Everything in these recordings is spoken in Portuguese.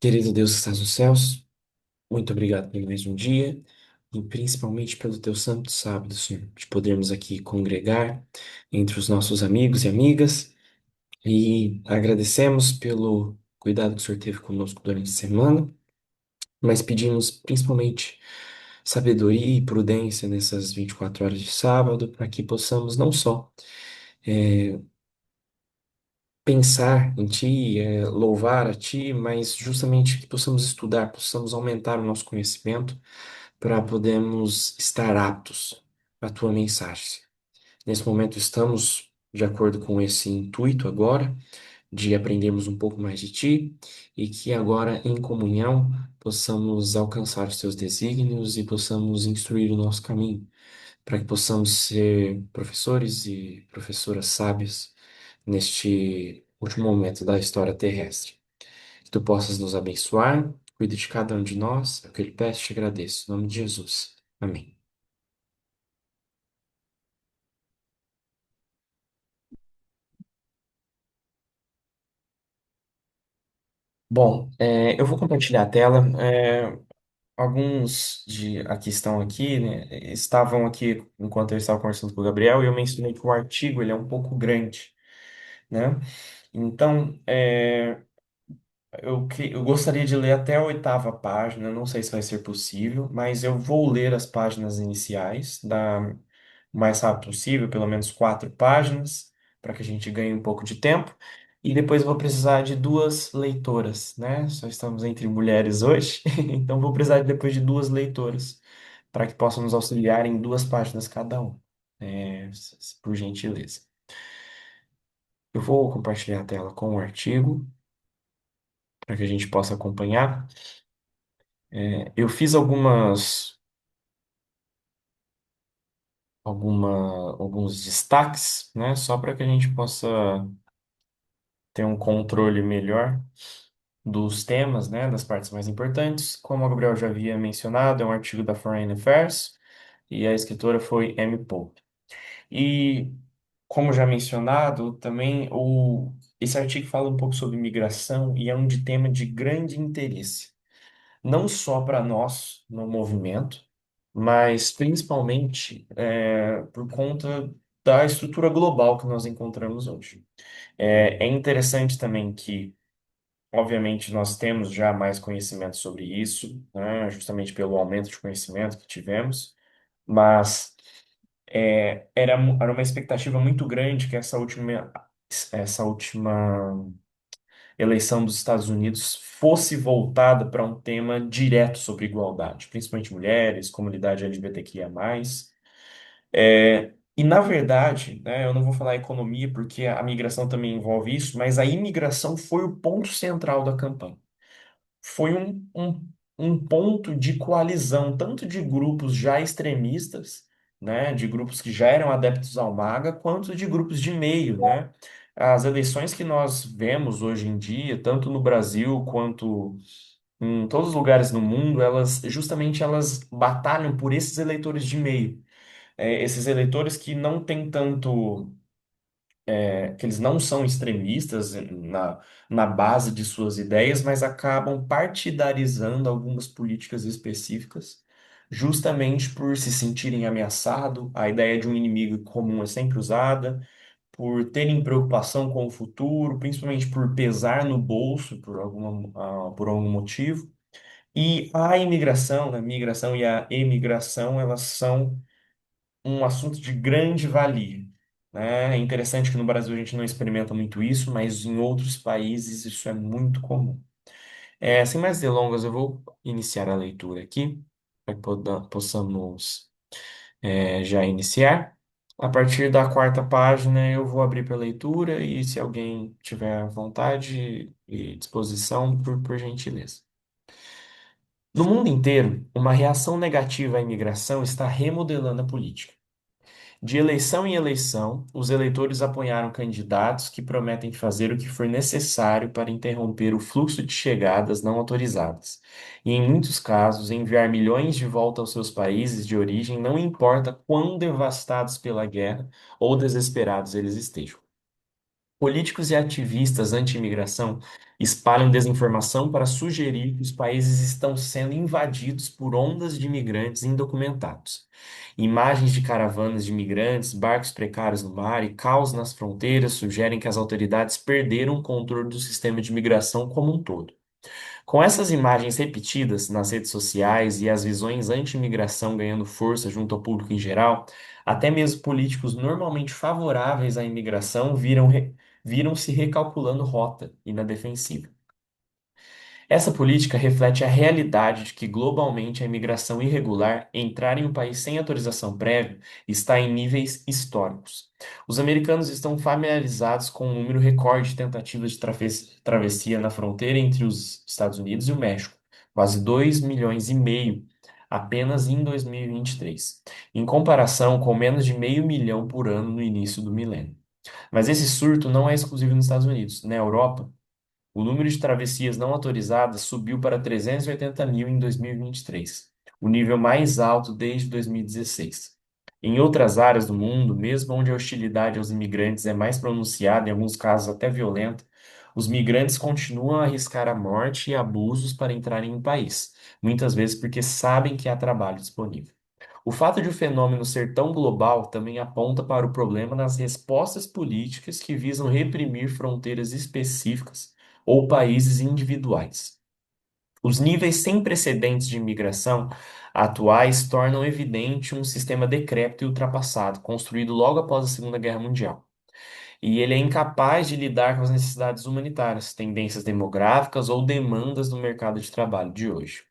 Querido Deus que estás nos céus, muito obrigado por mais um dia e principalmente pelo teu santo sábado, Senhor, de podermos aqui congregar entre os nossos amigos e amigas e agradecemos pelo cuidado que o Senhor teve conosco durante a semana, mas pedimos principalmente sabedoria e prudência nessas 24 horas de sábado para que possamos não só pensar em Ti, louvar a Ti, mas justamente que possamos estudar, possamos aumentar o nosso conhecimento para podermos estar aptos à tua mensagem. Nesse momento estamos de acordo com esse intuito agora de aprendermos um pouco mais de ti e que agora em comunhão possamos alcançar os teus desígnios e possamos instruir o nosso caminho, para que possamos ser professores e professoras sábias neste último momento da história terrestre. Que tu possas nos abençoar, cuide de cada um de nós, é o que eu lhe peço e te agradeço. Em nome de Jesus. Amém. Bom, eu vou compartilhar a tela. Alguns de aqui estão aqui, né, estavam aqui enquanto eu estava conversando com o Gabriel e eu mencionei que o artigo ele é um pouco grande, né? Então, eu gostaria de ler até a oitava página, não sei se vai ser possível, mas eu vou ler as páginas iniciais o mais rápido possível, pelo menos 4 páginas, para que a gente ganhe um pouco de tempo. E depois eu vou precisar de duas leitoras, né? Só estamos entre mulheres hoje, então vou precisar depois de duas leitoras, para que possam nos auxiliar em 2 páginas cada um, por gentileza. Eu vou compartilhar a tela com o artigo, para que a gente possa acompanhar. Eu fiz alguns destaques, né? Só para que a gente possa ter um controle melhor dos temas, né, das partes mais importantes. Como o Gabriel já havia mencionado, é um artigo da Foreign Affairs e a escritora foi Amy Pope. E, como já mencionado, também esse artigo fala um pouco sobre migração e é um de tema de grande interesse, não só para nós no movimento, mas principalmente por conta da estrutura global que nós encontramos hoje. É interessante também que obviamente, nós temos já mais conhecimento sobre isso, né, justamente pelo aumento de conhecimento que tivemos, mas era uma expectativa muito grande que essa última eleição dos Estados Unidos fosse voltada para um tema direto sobre igualdade, principalmente mulheres, comunidade LGBTQIA+. E, na verdade, né, eu não vou falar economia porque a migração também envolve isso, mas a imigração foi o ponto central da campanha. Foi um ponto de coalizão, tanto de grupos já extremistas, né, de grupos que já eram adeptos ao MAGA, quanto de grupos de meio, né? As eleições que nós vemos hoje em dia, tanto no Brasil quanto em todos os lugares no mundo, elas batalham por esses eleitores de meio. Esses eleitores que não têm tanto que eles não são extremistas na base de suas ideias, mas acabam partidarizando algumas políticas específicas, justamente por se sentirem ameaçados, a ideia de um inimigo comum é sempre usada, por terem preocupação com o futuro, principalmente por pesar no bolso por algum motivo. E a imigração, a migração e a emigração, elas são um assunto de grande valia, né? É interessante que no Brasil a gente não experimenta muito isso, mas em outros países isso é muito comum. Sem mais delongas, eu vou iniciar a leitura aqui, para que possamos já iniciar. A partir da 4ª página eu vou abrir para leitura e se alguém tiver vontade e disposição, por gentileza. No mundo inteiro, uma reação negativa à imigração está remodelando a política. De eleição em eleição, os eleitores apoiaram candidatos que prometem fazer o que for necessário para interromper o fluxo de chegadas não autorizadas, e, em muitos casos, enviar milhões de volta aos seus países de origem, não importa quão devastados pela guerra ou desesperados eles estejam. Políticos e ativistas anti-imigração espalham desinformação para sugerir que os países estão sendo invadidos por ondas de imigrantes indocumentados. Imagens de caravanas de imigrantes, barcos precários no mar e caos nas fronteiras sugerem que as autoridades perderam o controle do sistema de imigração como um todo. Com essas imagens repetidas nas redes sociais e as visões anti-imigração ganhando força junto ao público em geral, até mesmo políticos normalmente favoráveis à imigração viram-se recalculando rota e na defensiva. Essa política reflete a realidade de que, globalmente, a imigração irregular, entrar em um país sem autorização prévia, está em níveis históricos. Os americanos estão familiarizados com o número recorde de tentativas de travessia na fronteira entre os Estados Unidos e o México, quase 2,5 milhões apenas em 2023, em comparação com menos de 500 mil por ano no início do milênio. Mas esse surto não é exclusivo nos Estados Unidos. Na Europa, o número de travessias não autorizadas subiu para 380 mil em 2023, o nível mais alto desde 2016. Em outras áreas do mundo, mesmo onde a hostilidade aos imigrantes é mais pronunciada, em alguns casos até violenta, os migrantes continuam a arriscar a morte e abusos para entrarem no país, muitas vezes porque sabem que há trabalho disponível. O fato de o fenômeno ser tão global também aponta para o problema nas respostas políticas que visam reprimir fronteiras específicas ou países individuais. Os níveis sem precedentes de imigração atuais tornam evidente um sistema decrépito e ultrapassado, construído logo após a Segunda Guerra Mundial. E ele é incapaz de lidar com as necessidades humanitárias, tendências demográficas ou demandas do mercado de trabalho de hoje.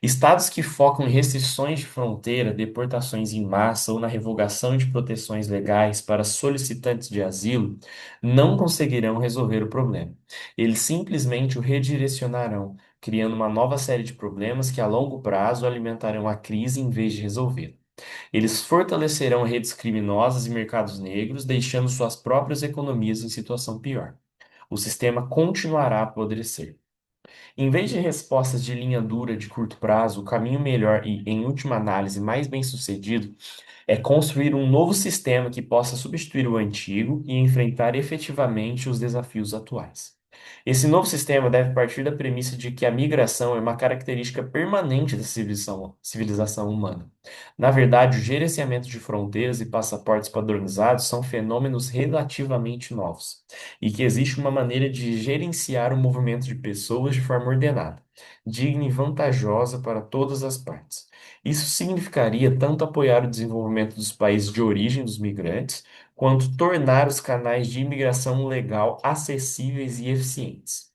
Estados que focam em restrições de fronteira, deportações em massa ou na revogação de proteções legais para solicitantes de asilo não conseguirão resolver o problema. Eles simplesmente o redirecionarão, criando uma nova série de problemas que a longo prazo alimentarão a crise em vez de resolver. Eles fortalecerão redes criminosas e mercados negros, deixando suas próprias economias em situação pior. O sistema continuará a apodrecer. Em vez de respostas de linha dura de curto prazo, o caminho melhor e, em última análise, mais bem-sucedido é construir um novo sistema que possa substituir o antigo e enfrentar efetivamente os desafios atuais. Esse novo sistema deve partir da premissa de que a migração é uma característica permanente da civilização humana. Na verdade, o gerenciamento de fronteiras e passaportes padronizados são fenômenos relativamente novos, e que existe uma maneira de gerenciar o movimento de pessoas de forma ordenada, digna e vantajosa para todas as partes. Isso significaria tanto apoiar o desenvolvimento dos países de origem dos migrantes, quanto tornar os canais de imigração legal acessíveis e eficientes.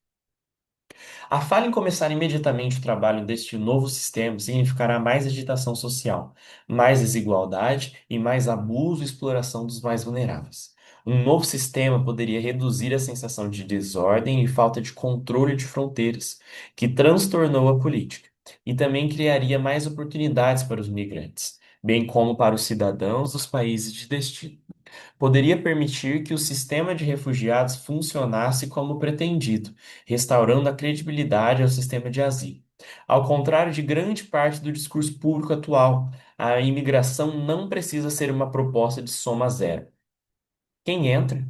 A falha em começar imediatamente o trabalho deste novo sistema significará mais agitação social, mais desigualdade e mais abuso e exploração dos mais vulneráveis. Um novo sistema poderia reduzir a sensação de desordem e falta de controle de fronteiras, que transtornou a política, e também criaria mais oportunidades para os migrantes, bem como para os cidadãos dos países de destino. Poderia permitir que o sistema de refugiados funcionasse como pretendido, restaurando a credibilidade ao sistema de asilo. Ao contrário de grande parte do discurso público atual, a imigração não precisa ser uma proposta de soma zero. Quem entra?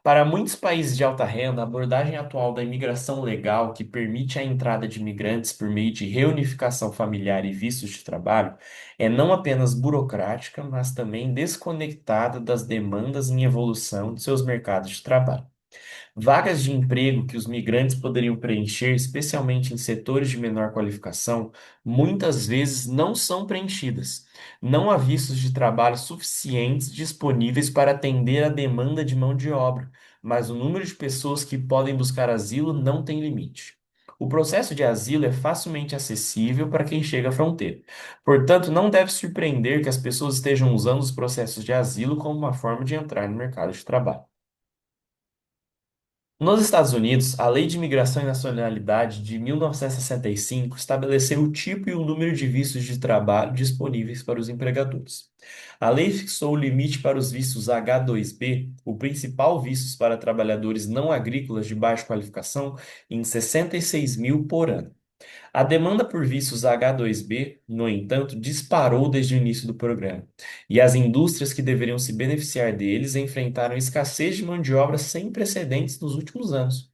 Para muitos países de alta renda, a abordagem atual da imigração legal, que permite a entrada de imigrantes por meio de reunificação familiar e vistos de trabalho, é não apenas burocrática, mas também desconectada das demandas em evolução de seus mercados de trabalho. Vagas de emprego que os migrantes poderiam preencher, especialmente em setores de menor qualificação, muitas vezes não são preenchidas. Não há vistos de trabalho suficientes disponíveis para atender a demanda de mão de obra, mas o número de pessoas que podem buscar asilo não tem limite. O processo de asilo é facilmente acessível para quem chega à fronteira. Portanto, não deve surpreender que as pessoas estejam usando os processos de asilo como uma forma de entrar no mercado de trabalho. Nos Estados Unidos, a Lei de Imigração e Nacionalidade de 1965 estabeleceu o tipo e o número de vistos de trabalho disponíveis para os empregadores. A lei fixou o limite para os vistos H-2B, o principal visto para trabalhadores não agrícolas de baixa qualificação, em 66 mil por ano. A demanda por vistos H-2B, no entanto, disparou desde o início do programa, e as indústrias que deveriam se beneficiar deles enfrentaram escassez de mão de obra sem precedentes nos últimos anos.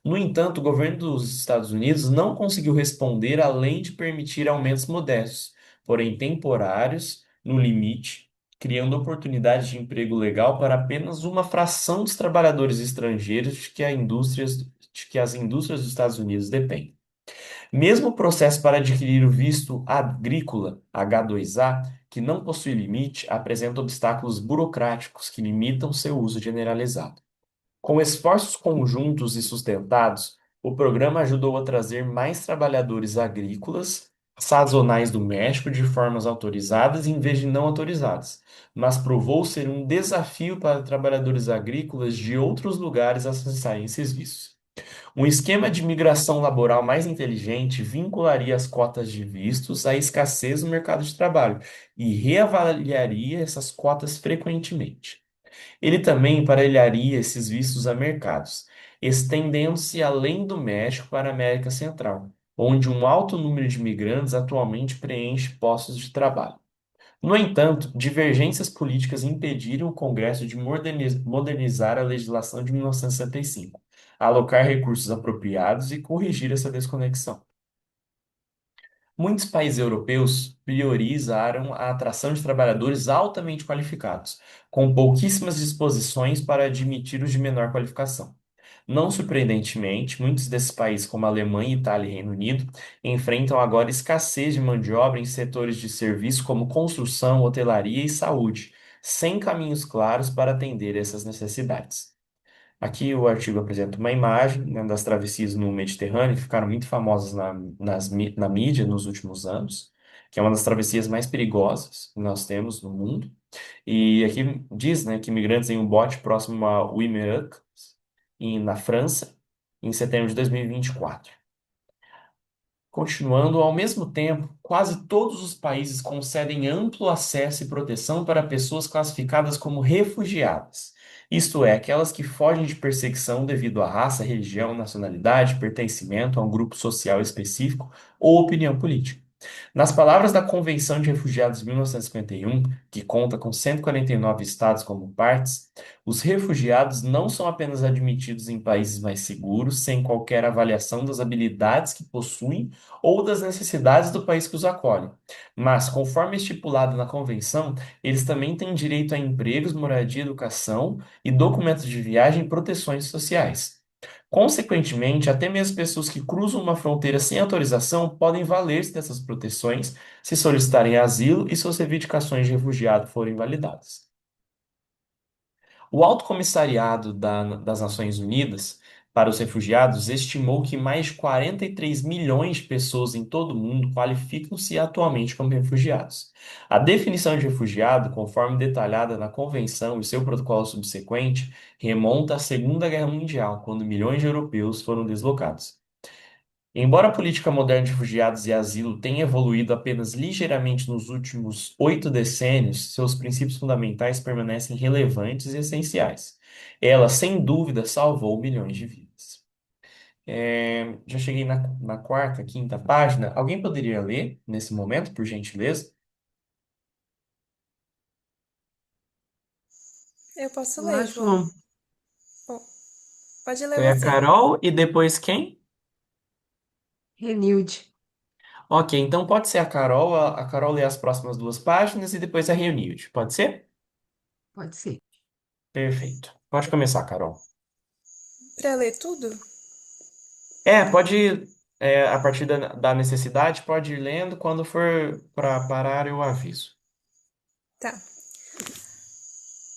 No entanto, o governo dos Estados Unidos não conseguiu responder além de permitir aumentos modestos, porém temporários, no limite, criando oportunidades de emprego legal para apenas uma fração dos trabalhadores estrangeiros de que as indústrias dos Estados Unidos dependem. Mesmo o processo para adquirir o visto agrícola H2A, que não possui limite, apresenta obstáculos burocráticos que limitam seu uso generalizado. Com esforços conjuntos e sustentados, o programa ajudou a trazer mais trabalhadores agrícolas sazonais do México de formas autorizadas em vez de não autorizadas, mas provou ser um desafio para trabalhadores agrícolas de outros lugares acessarem esses vistos. Um esquema de migração laboral mais inteligente vincularia as cotas de vistos à escassez no mercado de trabalho e reavaliaria essas cotas frequentemente. Ele também emparelharia esses vistos a mercados, estendendo-se além do México para a América Central, onde um alto número de imigrantes atualmente preenche postos de trabalho. No entanto, divergências políticas impediram o Congresso de modernizar a legislação de 1965, alocar recursos apropriados e corrigir essa desconexão. Muitos países europeus priorizaram a atração de trabalhadores altamente qualificados, com pouquíssimas disposições para admitir os de menor qualificação. Não surpreendentemente, muitos desses países, como Alemanha, Itália e Reino Unido, enfrentam agora escassez de mão de obra em setores de serviço como construção, hotelaria e saúde, sem caminhos claros para atender essas necessidades. Aqui o artigo apresenta uma imagem, né, das travessias no Mediterrâneo, que ficaram muito famosas na mídia nos últimos anos, que é uma das travessias mais perigosas que nós temos no mundo. E aqui diz, né, que imigrantes em um bote próximo a Wimmereux, na França, em setembro de 2024. Continuando, ao mesmo tempo, quase todos os países concedem amplo acesso e proteção para pessoas classificadas como refugiadas, isto é, aquelas que fogem de perseguição devido à raça, religião, nacionalidade, pertencimento a um grupo social específico ou opinião política. Nas palavras da Convenção de Refugiados de 1951, que conta com 149 estados como partes, os refugiados não são apenas admitidos em países mais seguros, sem qualquer avaliação das habilidades que possuem ou das necessidades do país que os acolhe. Mas, conforme estipulado na Convenção, eles também têm direito a empregos, moradia, educação e documentos de viagem e proteções sociais. Consequentemente, até mesmo pessoas que cruzam uma fronteira sem autorização podem valer-se dessas proteções se solicitarem asilo e suas reivindicações de refugiado forem validadas. O Alto Comissariado das Nações Unidas para os Refugiados estimou que mais de 43 milhões de pessoas em todo o mundo qualificam-se atualmente como refugiados. A definição de refugiado, conforme detalhada na Convenção e seu protocolo subsequente, remonta à Segunda Guerra Mundial, quando milhões de europeus foram deslocados. Embora a política moderna de refugiados e asilo tenha evoluído apenas ligeiramente nos últimos 8 decênios, seus princípios fundamentais permanecem relevantes e essenciais. Ela, sem dúvida, salvou milhões de vidas. Já cheguei na quarta, quinta página. Alguém poderia ler nesse momento, por gentileza? Eu posso Olá, ler, João. João. Bom, pode ler Foi a você. Carol e depois quem? Renilde. Ok, então pode ser a Carol. A Carol lê as próximas 2 páginas e depois a Reunilde. Pode ser? Pode ser. Perfeito. Pode começar, Carol. Para ler tudo? Pode, a partir da necessidade, pode ir lendo. Quando for para parar, eu aviso. Tá.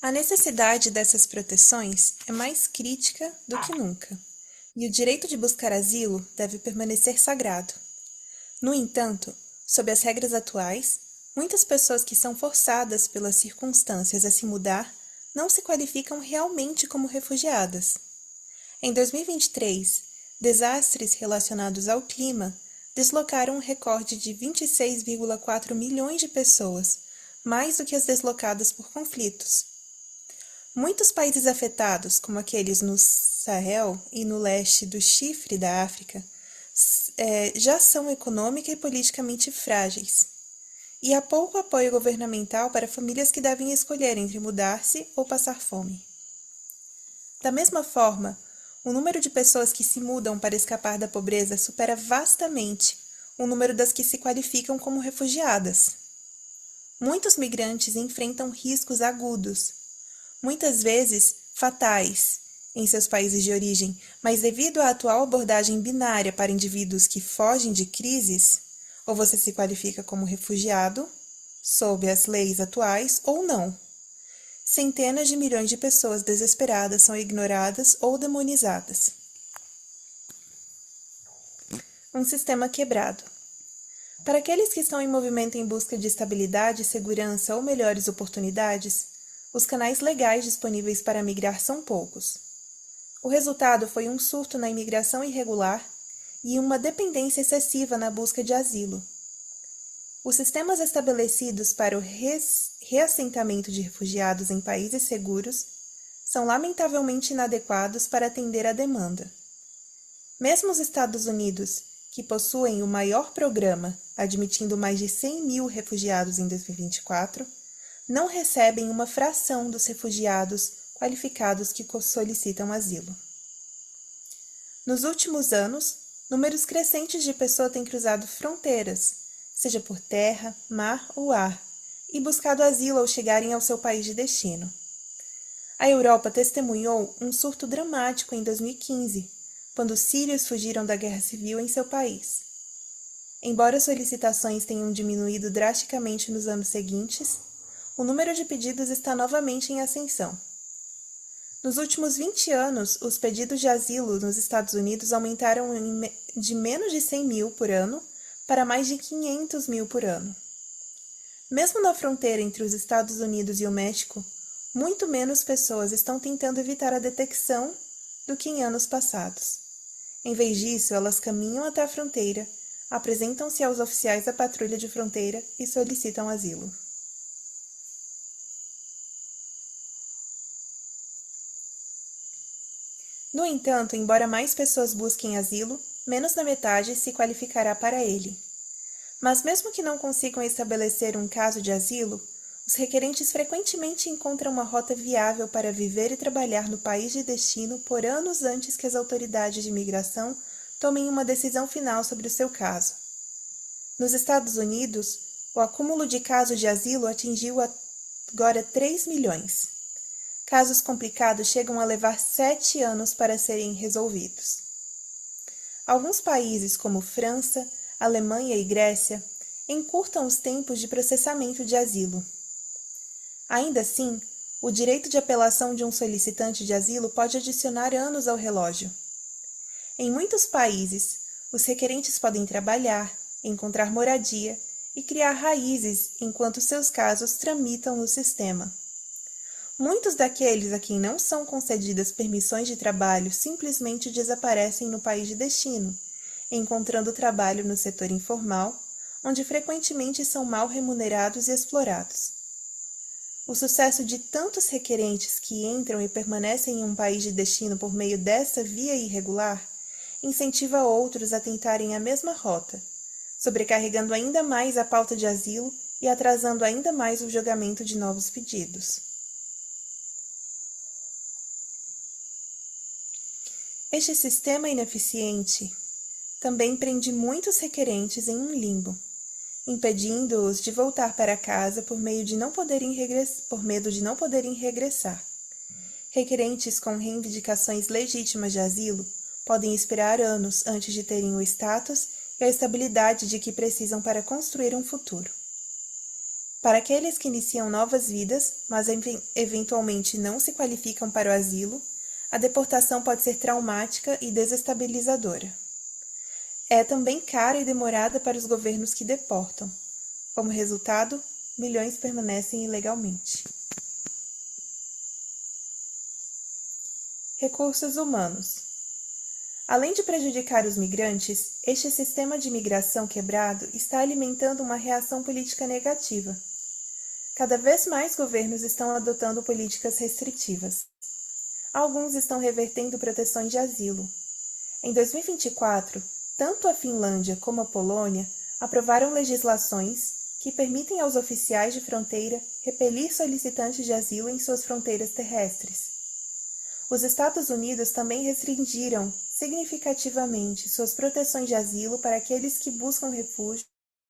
A necessidade dessas proteções é mais crítica do que nunca, e o direito de buscar asilo deve permanecer sagrado. No entanto, sob as regras atuais, muitas pessoas que são forçadas pelas circunstâncias a se mudar não se qualificam realmente como refugiadas. Em 2023, desastres relacionados ao clima deslocaram um recorde de 26,4 milhões de pessoas, mais do que as deslocadas por conflitos. Muitos países afetados, como aqueles no Sahel e no leste do Chifre da África, já são econômica e politicamente frágeis, e há pouco apoio governamental para famílias que devem escolher entre mudar-se ou passar fome. Da mesma forma, o número de pessoas que se mudam para escapar da pobreza supera vastamente o número das que se qualificam como refugiadas. Muitos migrantes enfrentam riscos agudos, muitas vezes fatais, em seus países de origem, mas devido à atual abordagem binária para indivíduos que fogem de crises, ou você se qualifica como refugiado, sob as leis atuais, ou não. Centenas de milhões de pessoas desesperadas são ignoradas ou demonizadas. Um sistema quebrado. Para aqueles que estão em movimento em busca de estabilidade, segurança ou melhores oportunidades, os canais legais disponíveis para migrar são poucos. O resultado foi um surto na imigração irregular e uma dependência excessiva na busca de asilo. Os sistemas estabelecidos para o reassentamento de refugiados em países seguros são lamentavelmente inadequados para atender à demanda. Mesmo os Estados Unidos, que possuem o maior programa, admitindo mais de 100 mil refugiados em 2024, não recebem uma fração dos refugiados qualificados que solicitam asilo. Nos últimos anos, números crescentes de pessoas têm cruzado fronteiras, seja por terra, mar ou ar, e buscado asilo ao chegarem ao seu país de destino. A Europa testemunhou um surto dramático em 2015, quando os sírios fugiram da guerra civil em seu país. Embora as solicitações tenham diminuído drasticamente nos anos seguintes, o número de pedidos está novamente em ascensão. Nos últimos 20 anos, os pedidos de asilo nos Estados Unidos aumentaram de menos de 100 mil por ano para mais de 500 mil por ano. Mesmo na fronteira entre os Estados Unidos e o México, muito menos pessoas estão tentando evitar a detecção do que em anos passados. Em vez disso, elas caminham até a fronteira, apresentam-se aos oficiais da patrulha de fronteira e solicitam asilo. No entanto, embora mais pessoas busquem asilo, menos da metade se qualificará para ele. Mas mesmo que não consigam estabelecer um caso de asilo, os requerentes frequentemente encontram uma rota viável para viver e trabalhar no país de destino por anos antes que as autoridades de imigração tomem uma decisão final sobre o seu caso. Nos Estados Unidos, o acúmulo de casos de asilo atingiu agora 3 milhões. Casos complicados chegam a levar 7 anos para serem resolvidos. Alguns países, como França, Alemanha e Grécia, encurtam os tempos de processamento de asilo. Ainda assim, o direito de apelação de um solicitante de asilo pode adicionar anos ao relógio. Em muitos países, os requerentes podem trabalhar, encontrar moradia e criar raízes enquanto seus casos tramitam no sistema. Muitos daqueles a quem não são concedidas permissões de trabalho simplesmente desaparecem no país de destino, encontrando trabalho no setor informal, onde frequentemente são mal remunerados e explorados. O sucesso de tantos requerentes que entram e permanecem em um país de destino por meio dessa via irregular incentiva outros a tentarem a mesma rota, sobrecarregando ainda mais a pauta de asilo e atrasando ainda mais o julgamento de novos pedidos. Este sistema ineficiente também prende muitos requerentes em um limbo, impedindo-os de voltar para casa por medo de não poderem regressar. Requerentes com reivindicações legítimas de asilo podem esperar anos antes de terem o status e a estabilidade de que precisam para construir um futuro. Para aqueles que iniciam novas vidas, mas eventualmente não se qualificam para o asilo, a deportação pode ser traumática e desestabilizadora. É também cara e demorada para os governos que deportam. Como resultado, milhões permanecem ilegalmente. Recursos humanos. Além de prejudicar os migrantes, este sistema de migração quebrado está alimentando uma reação política negativa. Cada vez mais governos estão adotando políticas restritivas. Alguns estão revertendo proteções de asilo. Em 2024, Tanto a Finlândia como a Polônia aprovaram legislações que permitem aos oficiais de fronteira repelir solicitantes de asilo em suas fronteiras terrestres. Os Estados Unidos também restringiram significativamente suas proteções de asilo para aqueles que buscam refúgio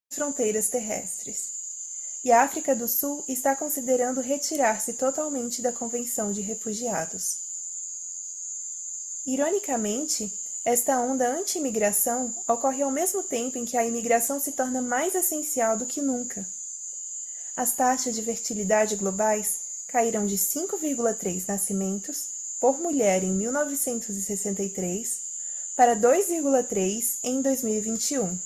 nas fronteiras terrestres. E a África do Sul está considerando retirar-se totalmente da Convenção de Refugiados. Ironicamente, esta onda anti-imigração ocorre ao mesmo tempo em que a imigração se torna mais essencial do que nunca. As taxas de fertilidade globais caíram de 5,3 nascimentos por mulher em 1963 para 2,3 em 2021.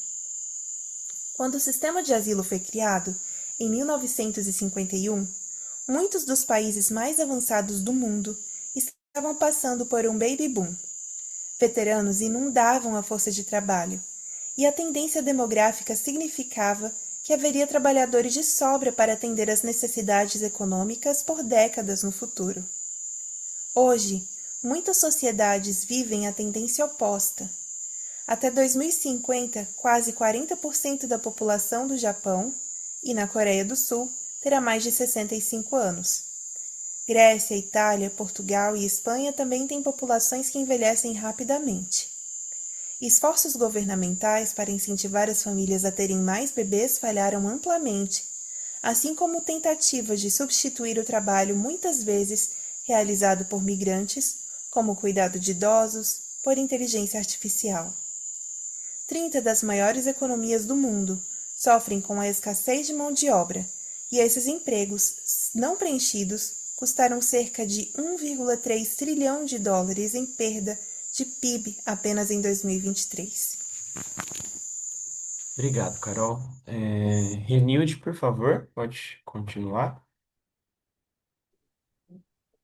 Quando o sistema de asilo foi criado, em 1951, muitos dos países mais avançados do mundo estavam passando por um baby boom. Veteranos inundavam a força de trabalho, e a tendência demográfica significava que haveria trabalhadores de sobra para atender às necessidades econômicas por décadas no futuro. Hoje, muitas sociedades vivem a tendência oposta. Até 2050, quase 40% da população do Japão e na Coreia do Sul terá mais de 65 anos. Grécia, Itália, Portugal e Espanha também têm populações que envelhecem rapidamente. Esforços governamentais para incentivar as famílias a terem mais bebês falharam amplamente, assim como tentativas de substituir o trabalho muitas vezes realizado por migrantes, como o cuidado de idosos, por inteligência artificial. 30 das maiores economias do mundo sofrem com a escassez de mão de obra, e esses empregos não preenchidos custaram cerca de 1,3 trilhão de dólares em perda de PIB apenas em 2023. Obrigado, Carol. Renilde, por favor, pode continuar.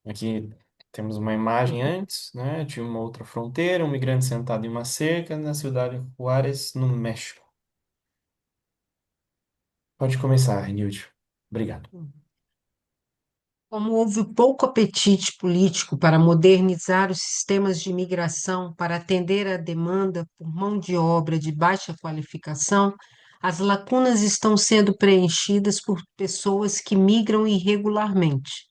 Aqui temos uma imagem antes, né, de uma outra fronteira, um migrante sentado em uma cerca na cidade de Juárez, no México. Pode começar, Renilde. Obrigado. Como houve pouco apetite político para modernizar os sistemas de imigração para atender à demanda por mão de obra de baixa qualificação, as lacunas estão sendo preenchidas por pessoas que migram irregularmente.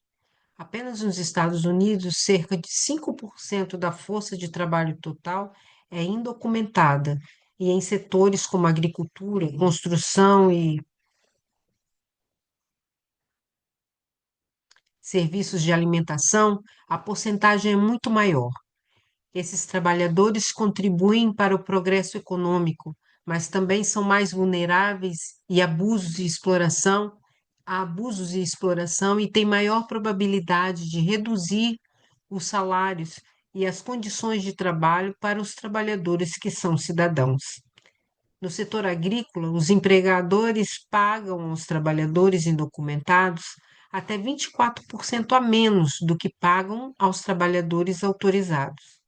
Apenas nos Estados Unidos, cerca de 5% da força de trabalho total é indocumentada, e em setores como agricultura, construção e serviços de alimentação, a porcentagem é muito maior. Esses trabalhadores contribuem para o progresso econômico, mas também são mais vulneráveis a abusos e exploração e têm maior probabilidade de reduzir os salários e as condições de trabalho para os trabalhadores que são cidadãos. No setor agrícola, os empregadores pagam aos trabalhadores indocumentados até 24% a menos do que pagam aos trabalhadores autorizados.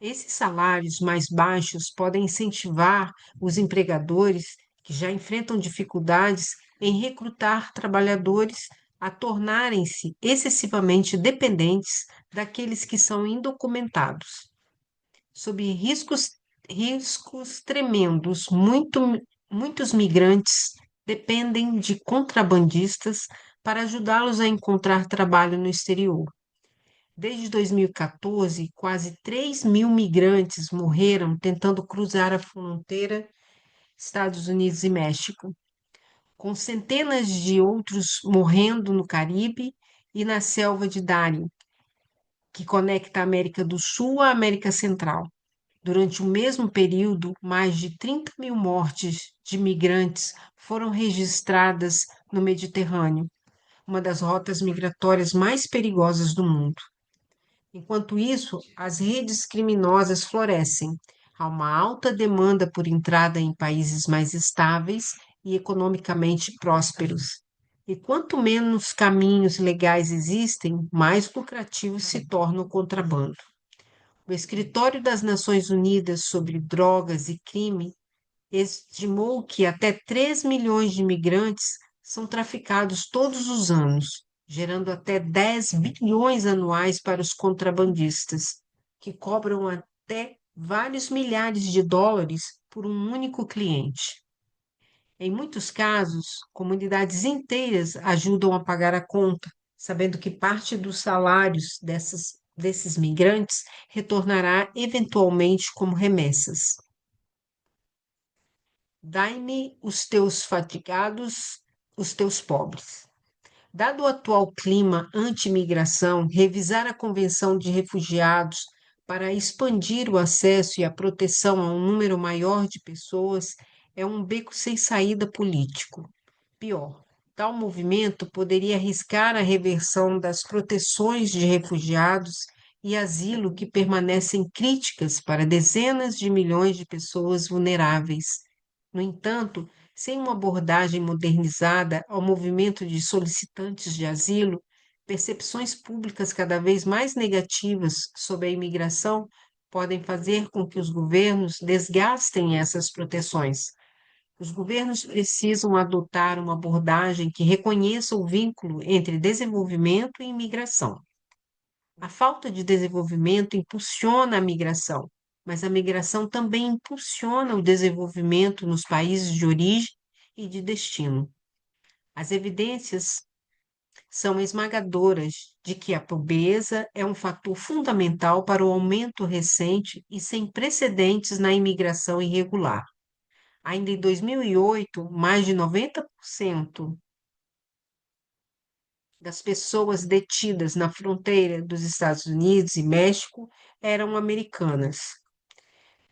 Esses salários mais baixos podem incentivar os empregadores que já enfrentam dificuldades em recrutar trabalhadores a tornarem-se excessivamente dependentes daqueles que são indocumentados. Sob riscos tremendos, muitos migrantes dependem de contrabandistas para ajudá-los a encontrar trabalho no exterior. Desde 2014, quase 3 mil migrantes morreram tentando cruzar a fronteira Estados Unidos e México, com centenas de outros morrendo no Caribe e na selva de Darien, que conecta a América do Sul à América Central. Durante o mesmo período, mais de 30 mil mortes de migrantes foram registradas no Mediterrâneo, uma das rotas migratórias mais perigosas do mundo. Enquanto isso, as redes criminosas florescem. Há uma alta demanda por entrada em países mais estáveis e economicamente prósperos. E quanto menos caminhos legais existem, mais lucrativo se torna o contrabando. O Escritório das Nações Unidas sobre Drogas e Crime estimou que até 3 milhões de imigrantes são traficados todos os anos, gerando até 10 bilhões anuais para os contrabandistas, que cobram até vários milhares de dólares por um único cliente. Em muitos casos, comunidades inteiras ajudam a pagar a conta, sabendo que parte dos salários desses migrantes retornará eventualmente como remessas. Dai-me os teus fatigados, os teus pobres. Dado o atual clima anti-imigração, revisar a Convenção de Refugiados para expandir o acesso e a proteção a um número maior de pessoas é um beco sem saída político. Pior, tal movimento poderia arriscar a reversão das proteções de refugiados e asilo que permanecem críticas para dezenas de milhões de pessoas vulneráveis. No entanto, sem uma abordagem modernizada ao movimento de solicitantes de asilo, percepções públicas cada vez mais negativas sobre a imigração podem fazer com que os governos desgastem essas proteções. Os governos precisam adotar uma abordagem que reconheça o vínculo entre desenvolvimento e imigração. A falta de desenvolvimento impulsiona a migração, mas a migração também impulsiona o desenvolvimento nos países de origem e de destino. As evidências são esmagadoras de que a pobreza é um fator fundamental para o aumento recente e sem precedentes na imigração irregular. Ainda em 2008, mais de 90% das pessoas detidas na fronteira dos Estados Unidos e México eram americanas.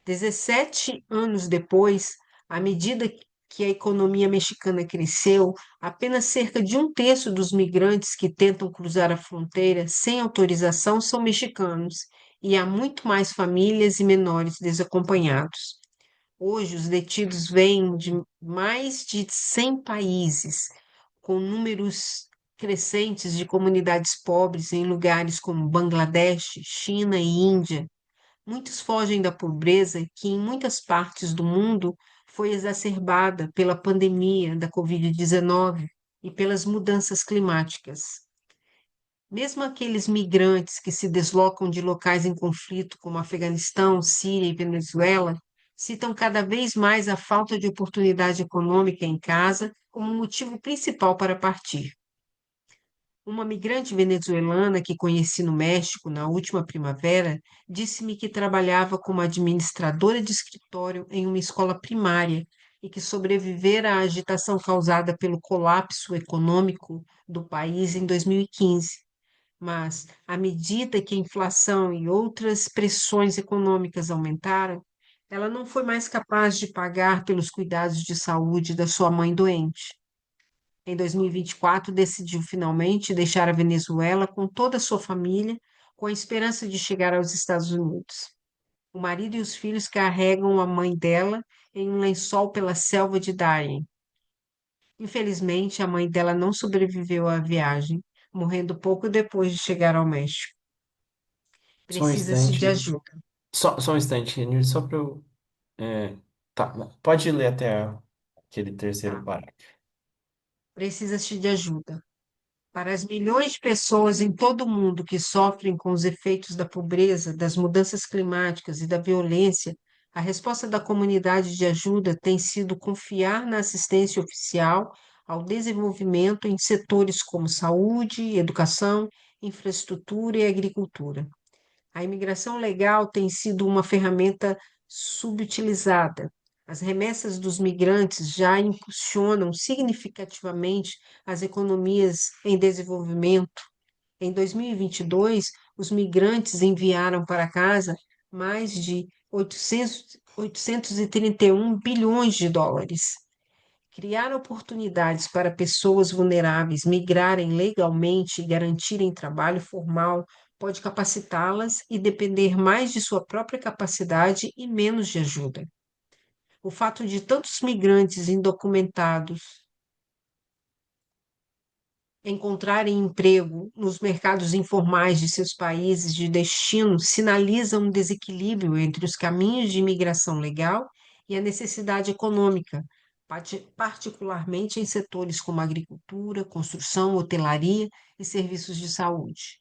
17 anos depois, à medida que a economia mexicana cresceu, apenas cerca de um terço dos migrantes que tentam cruzar a fronteira sem autorização são mexicanos, e há muito mais famílias e menores desacompanhados. Hoje, os detidos vêm de mais de 100 países, com números crescentes de comunidades pobres em lugares como Bangladesh, China e Índia. Muitos fogem da pobreza que, em muitas partes do mundo, foi exacerbada pela pandemia da Covid-19 e pelas mudanças climáticas. Mesmo aqueles migrantes que se deslocam de locais em conflito, como Afeganistão, Síria e Venezuela, citam cada vez mais a falta de oportunidade econômica em casa como motivo principal para partir. Uma migrante venezuelana que conheci no México na última primavera disse-me que trabalhava como administradora de escritório em uma escola primária e que sobrevivera à agitação causada pelo colapso econômico do país em 2015. Mas, à medida que a inflação e outras pressões econômicas aumentaram, ela não foi mais capaz de pagar pelos cuidados de saúde da sua mãe doente. Em 2024, decidiu finalmente deixar a Venezuela com toda a sua família, com a esperança de chegar aos Estados Unidos. O marido e os filhos carregam a mãe dela em um lençol pela selva de Darien. Infelizmente, a mãe dela não sobreviveu à viagem, morrendo pouco depois de chegar ao México. Só um Precisa-se de instante. ajuda. Só um instante, Renir, só para eu. Tá, pode ler até aquele terceiro Tá? parágrafo. Precisa-se de ajuda. Para as milhões de pessoas em todo o mundo que sofrem com os efeitos da pobreza, das mudanças climáticas e da violência, a resposta da comunidade de ajuda tem sido confiar na assistência oficial ao desenvolvimento em setores como saúde, educação, infraestrutura e agricultura. A imigração legal tem sido uma ferramenta subutilizada. As remessas dos migrantes já impulsionam significativamente as economias em desenvolvimento. Em 2022, os migrantes enviaram para casa mais de 831 bilhões de dólares. Criar oportunidades para pessoas vulneráveis migrarem legalmente e garantirem trabalho formal pode capacitá-las e depender mais de sua própria capacidade e menos de ajuda. O fato de tantos migrantes indocumentados encontrarem emprego nos mercados informais de seus países de destino sinaliza um desequilíbrio entre os caminhos de imigração legal e a necessidade econômica, particularmente em setores como agricultura, construção, hotelaria e serviços de saúde.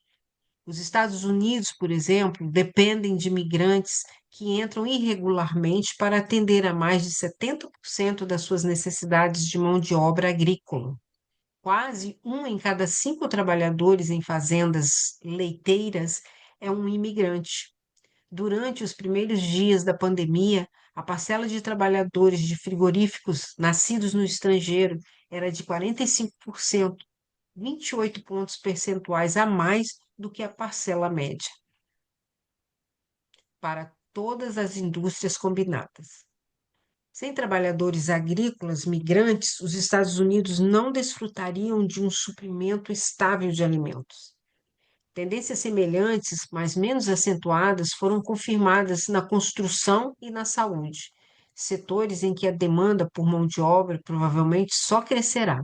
Os Estados Unidos, por exemplo, dependem de migrantes que entram irregularmente para atender a mais de 70% das suas necessidades de mão de obra agrícola. Quase um em cada cinco trabalhadores em fazendas leiteiras é um imigrante. Durante os primeiros dias da pandemia, a parcela de trabalhadores de frigoríficos nascidos no estrangeiro era de 45%, 28 pontos percentuais a mais do que a parcela média para todas as indústrias combinadas. Sem trabalhadores agrícolas migrantes, os Estados Unidos não desfrutariam de um suprimento estável de alimentos. Tendências semelhantes, mas menos acentuadas, foram confirmadas na construção e na saúde, setores em que a demanda por mão de obra provavelmente só crescerá.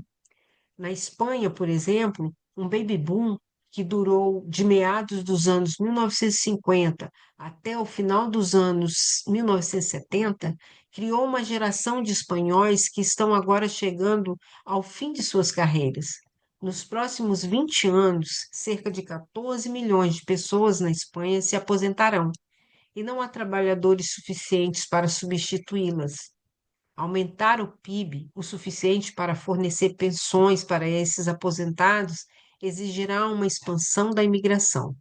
Na Espanha, por exemplo, um baby boom que durou de meados dos anos 1950 até o final dos anos 1970, criou uma geração de espanhóis que estão agora chegando ao fim de suas carreiras. Nos próximos 20 anos, cerca de 14 milhões de pessoas na Espanha se aposentarão, e não há trabalhadores suficientes para substituí-las. Aumentar o PIB o suficiente para fornecer pensões para esses aposentados exigirá uma expansão da imigração.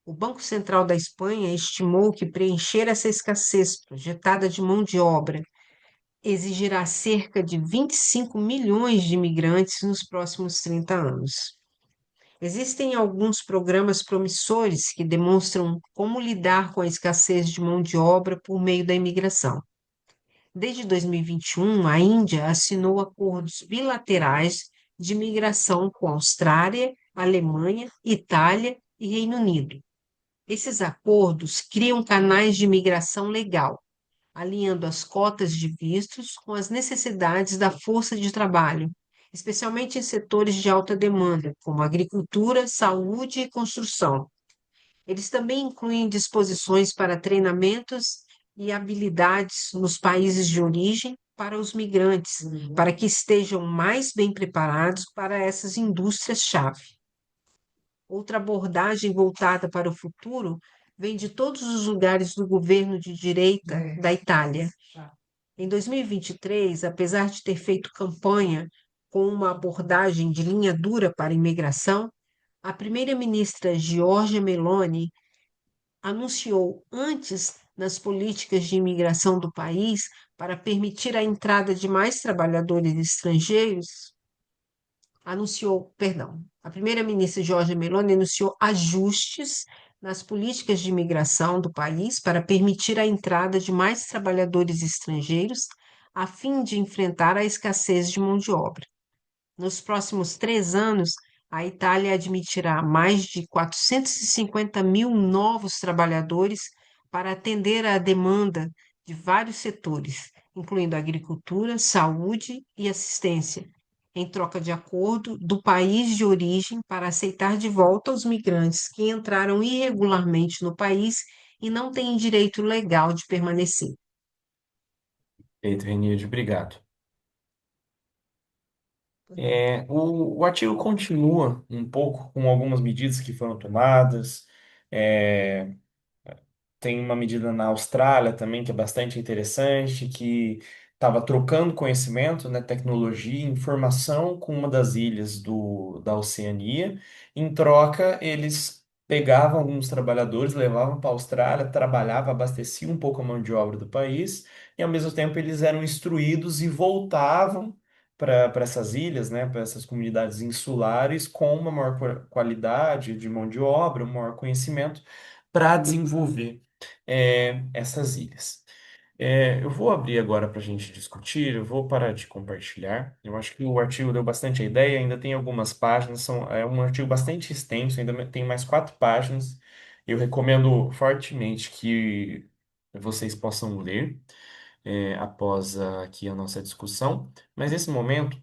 O Banco Central da Espanha estimou que preencher essa escassez projetada de mão de obra exigirá cerca de 25 milhões de imigrantes nos próximos 30 anos. Existem alguns programas promissores que demonstram como lidar com a escassez de mão de obra por meio da imigração. Desde 2021, a Índia assinou acordos bilaterais de migração com a Austrália, Alemanha, Itália e Reino Unido. Esses acordos criam canais de migração legal, alinhando as cotas de vistos com as necessidades da força de trabalho, especialmente em setores de alta demanda, como agricultura, saúde e construção. Eles também incluem disposições para treinamentos e habilidades nos países de origem para os migrantes, para que estejam mais bem preparados para essas indústrias-chave. Outra abordagem voltada para o futuro vem de todos os lugares do governo de direita da Itália. Em 2023, apesar de ter feito campanha com uma abordagem de linha dura para a imigração, a primeira-ministra Giorgia Meloni anunciou antes nas políticas de imigração do país para permitir a entrada de mais trabalhadores estrangeiros, a primeira-ministra Giorgia Meloni anunciou ajustes nas políticas de imigração do país para permitir a entrada de mais trabalhadores estrangeiros, a fim de enfrentar a escassez de mão de obra. Nos próximos 3 anos, a Itália admitirá mais de 450 mil novos trabalhadores para atender à demanda de vários setores, incluindo agricultura, saúde e assistência, em troca de acordo do país de origem para aceitar de volta os migrantes que entraram irregularmente no país e não têm direito legal de permanecer. Eita, Renilde, obrigado. O artigo continua um pouco com algumas medidas que foram tomadas. É, Tem uma medida na Austrália também que é bastante interessante, que estava trocando conhecimento, né, tecnologia e informação com uma das ilhas da Oceania. Em troca, eles pegavam alguns trabalhadores, levavam para a Austrália, trabalhavam, abasteciam um pouco a mão de obra do país, e ao mesmo tempo eles eram instruídos e voltavam para essas ilhas, né, para essas comunidades insulares com uma maior qualidade de mão de obra, um maior conhecimento para desenvolver essas ilhas. Eu vou abrir agora para a gente discutir, eu vou parar de compartilhar. Eu acho que o artigo deu bastante a ideia, ainda tem algumas páginas, é um artigo bastante extenso, ainda tem mais 4 páginas. Eu recomendo fortemente que vocês possam ler após aqui a nossa discussão, mas nesse momento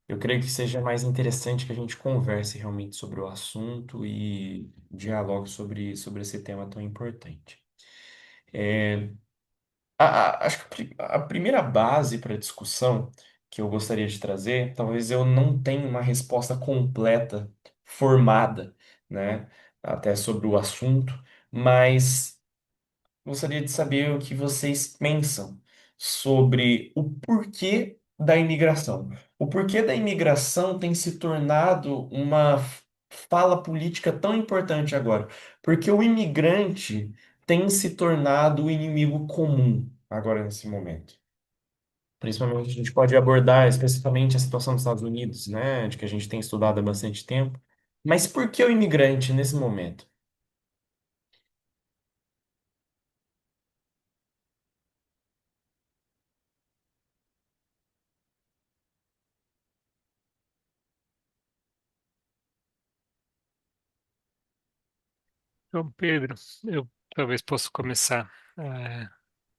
eu creio que seja mais interessante que a gente converse realmente sobre o assunto e dialogue sobre esse tema tão importante. Acho que a primeira base para a discussão que eu gostaria de trazer, talvez eu não tenha uma resposta completa, formada, né? Até sobre o assunto, mas gostaria de saber o que vocês pensam sobre o porquê da imigração. O porquê da imigração tem se tornado uma fala política tão importante agora? Porque o imigrante tem se tornado o inimigo comum agora nesse momento. Principalmente a gente pode abordar especificamente a situação dos Estados Unidos, né, de que a gente tem estudado há bastante tempo. Mas por que o imigrante nesse momento? Então, Pedro, eu talvez possa começar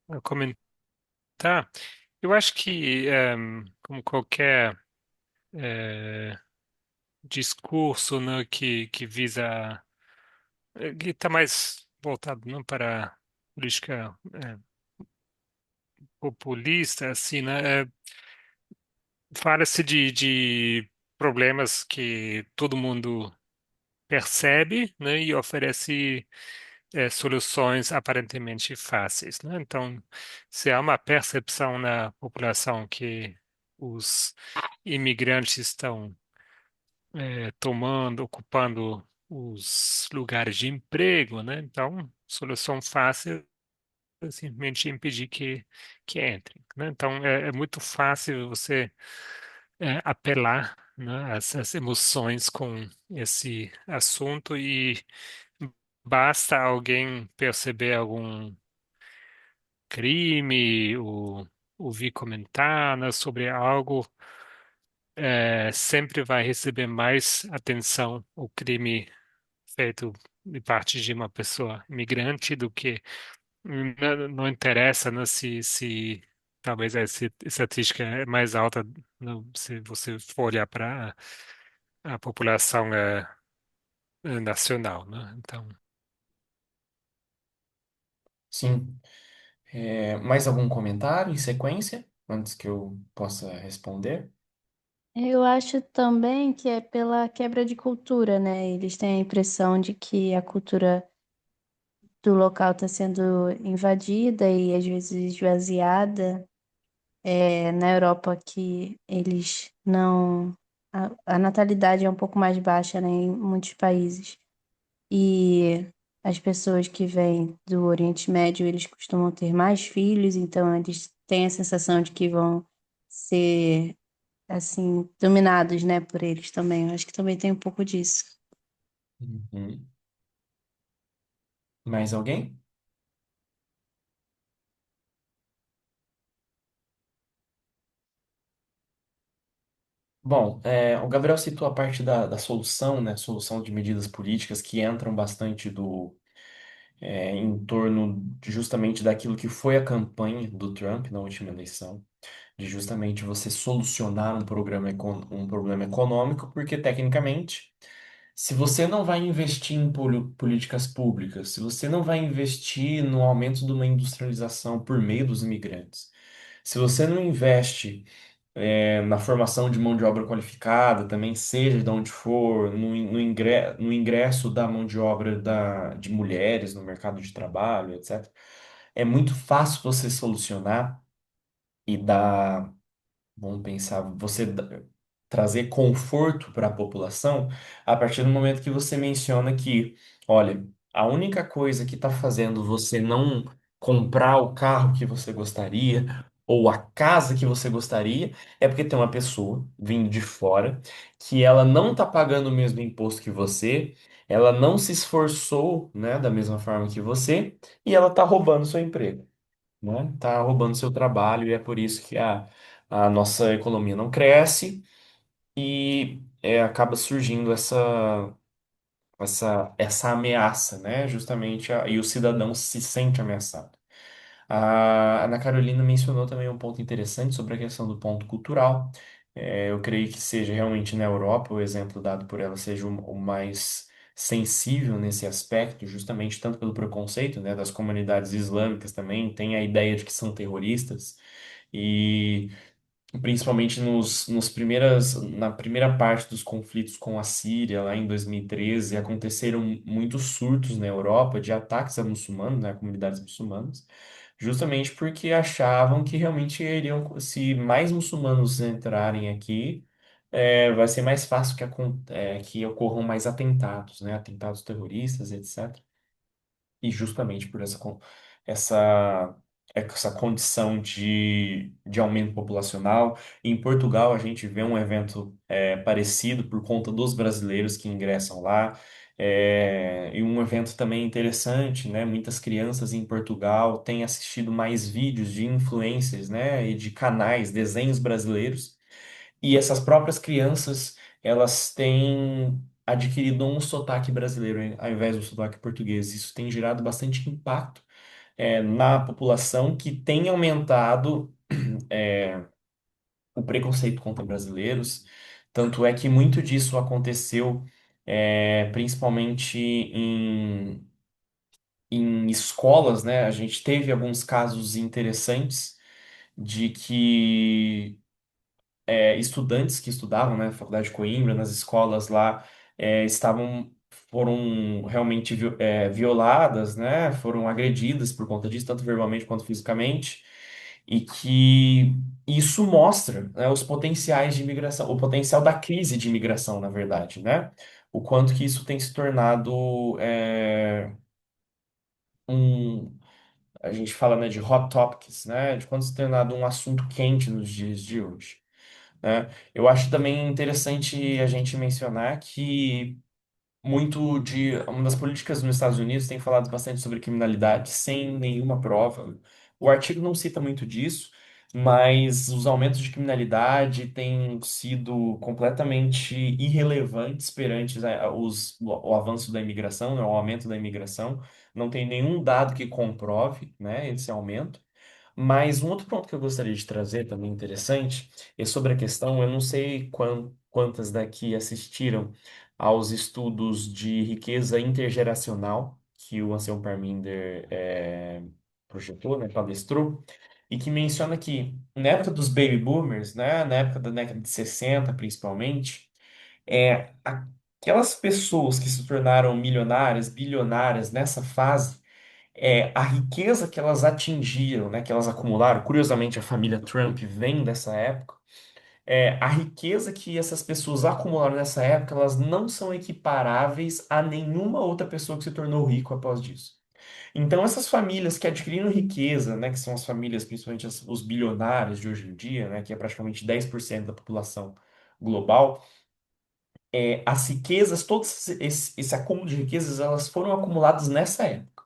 a comentar. Eu acho que, como qualquer discurso, né, que visa, que está mais voltado não para política populista, assim, né, fala-se de problemas que todo mundo percebe, né, e oferece soluções aparentemente fáceis, né? Então, se há uma percepção na população que os imigrantes estão tomando, ocupando os lugares de emprego, né? Então, solução fácil é simplesmente impedir que entrem, né? Então, é muito fácil você apelar, né, às emoções com esse assunto e basta alguém perceber algum crime, ou ouvir comentar, né, sobre algo, sempre vai receber mais atenção o crime feito de parte de uma pessoa imigrante do que não interessa, né, se talvez essa estatística é mais alta, né, se você for olhar para a população nacional, né? Então, Sim. Mais algum comentário em sequência, antes que eu possa responder? Eu acho também que é pela quebra de cultura, né? Eles têm a impressão de que a cultura do local está sendo invadida e às vezes esvaziada. Na Europa que eles não. A natalidade é um pouco mais baixa, né, em muitos países. E as pessoas que vêm do Oriente Médio, eles costumam ter mais filhos, então eles têm a sensação de que vão ser, assim, dominados, né, por eles também. Eu acho que também tem um pouco disso. Uhum. Mais alguém? Bom, o Gabriel citou a parte da solução, né? Solução de medidas políticas que entram bastante em torno justamente daquilo que foi a campanha do Trump na última eleição, de justamente você solucionar um problema econômico, porque tecnicamente, se você não vai investir em políticas públicas, se você não vai investir no aumento de uma industrialização por meio dos imigrantes, se você não investe na formação de mão de obra qualificada, também seja de onde for, no ingresso da mão de obra de mulheres no mercado de trabalho, etc. É muito fácil você solucionar e dar. Vamos pensar, trazer conforto para a população a partir do momento que você menciona que, olha, a única coisa que está fazendo você não comprar o carro que você gostaria ou a casa que você gostaria é porque tem uma pessoa vindo de fora que ela não está pagando o mesmo imposto que você, ela não se esforçou, né, da mesma forma que você e ela está roubando seu emprego, né? Tá roubando seu trabalho e é por isso que a nossa economia não cresce e acaba surgindo essa ameaça, né? Justamente, e o cidadão se sente ameaçado. A Ana Carolina mencionou também um ponto interessante sobre a questão do ponto cultural. Eu creio que seja realmente na Europa, o exemplo dado por ela seja o mais sensível nesse aspecto, justamente tanto pelo preconceito, né, das comunidades islâmicas também, tem a ideia de que são terroristas, e principalmente na primeira parte dos conflitos com a Síria, lá em 2013, aconteceram muitos surtos na Europa de ataques a muçulmanos, né, a comunidades muçulmanas, justamente porque achavam que realmente iriam, se mais muçulmanos entrarem aqui, vai ser mais fácil que ocorram mais atentados, né, atentados terroristas, etc. E justamente por essa, essa condição de aumento populacional. Em Portugal, a gente vê um evento parecido por conta dos brasileiros que ingressam lá. E um evento também interessante, né? Muitas crianças em Portugal têm assistido mais vídeos de influencers, né? E de canais, desenhos brasileiros. E essas próprias crianças, elas têm adquirido um sotaque brasileiro ao invés do sotaque português. Isso tem gerado bastante impacto na população, que tem aumentado o preconceito contra brasileiros. Tanto é que muito disso aconteceu principalmente em escolas, né? A gente teve alguns casos interessantes de que estudantes que estudavam, né, na Faculdade de Coimbra, nas escolas lá, foram realmente violadas, né, foram agredidas por conta disso, tanto verbalmente quanto fisicamente, e que isso mostra, né, os potenciais de imigração, o potencial da crise de imigração, na verdade, né, o quanto que isso tem se tornado um, a gente fala, né, de hot topics, né, de quanto se tem tornado um assunto quente nos dias de hoje, né? Eu acho também interessante a gente mencionar que uma das políticas nos Estados Unidos tem falado bastante sobre criminalidade sem nenhuma prova. O artigo não cita muito disso, mas os aumentos de criminalidade têm sido completamente irrelevantes perante o avanço da imigração, né, o aumento da imigração. Não tem nenhum dado que comprove, né, esse aumento. Mas um outro ponto que eu gostaria de trazer também interessante é sobre a questão, eu não sei quantas daqui assistiram aos estudos de riqueza intergeracional que o Ansel Parminder projetou, né, palestrou, e que menciona que na época dos baby boomers, né, na época da década de 60 principalmente, aquelas pessoas que se tornaram milionárias, bilionárias nessa fase, a riqueza que elas atingiram, né, que elas acumularam, curiosamente a família Trump vem dessa época, a riqueza que essas pessoas acumularam nessa época, elas não são equiparáveis a nenhuma outra pessoa que se tornou rico após disso. Então, essas famílias que adquiriram riqueza, né, que são as famílias, principalmente os bilionários de hoje em dia, né, que é praticamente 10% da população global, as riquezas, todo esse acúmulo de riquezas, elas foram acumuladas nessa época.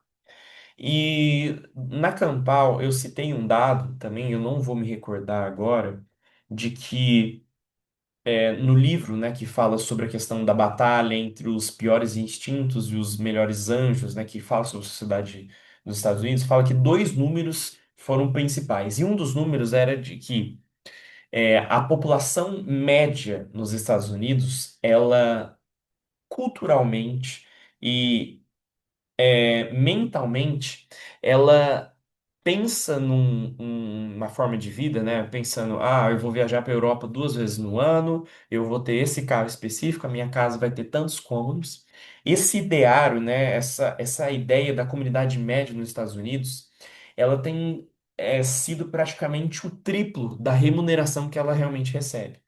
E na Campal eu citei um dado também, eu não vou me recordar agora, de que no livro, né, que fala sobre a questão da batalha entre os piores instintos e os melhores anjos, né, que fala sobre a sociedade dos Estados Unidos, fala que dois números foram principais. E um dos números era de que a população média nos Estados Unidos, ela culturalmente e mentalmente, ela pensa numa forma de vida, né? Pensando, eu vou viajar para a Europa 2 vezes no ano, eu vou ter esse carro específico, a minha casa vai ter tantos cômodos. Esse ideário, né? Essa ideia da comunidade média nos Estados Unidos, ela tem sido praticamente o triplo da remuneração que ela realmente recebe.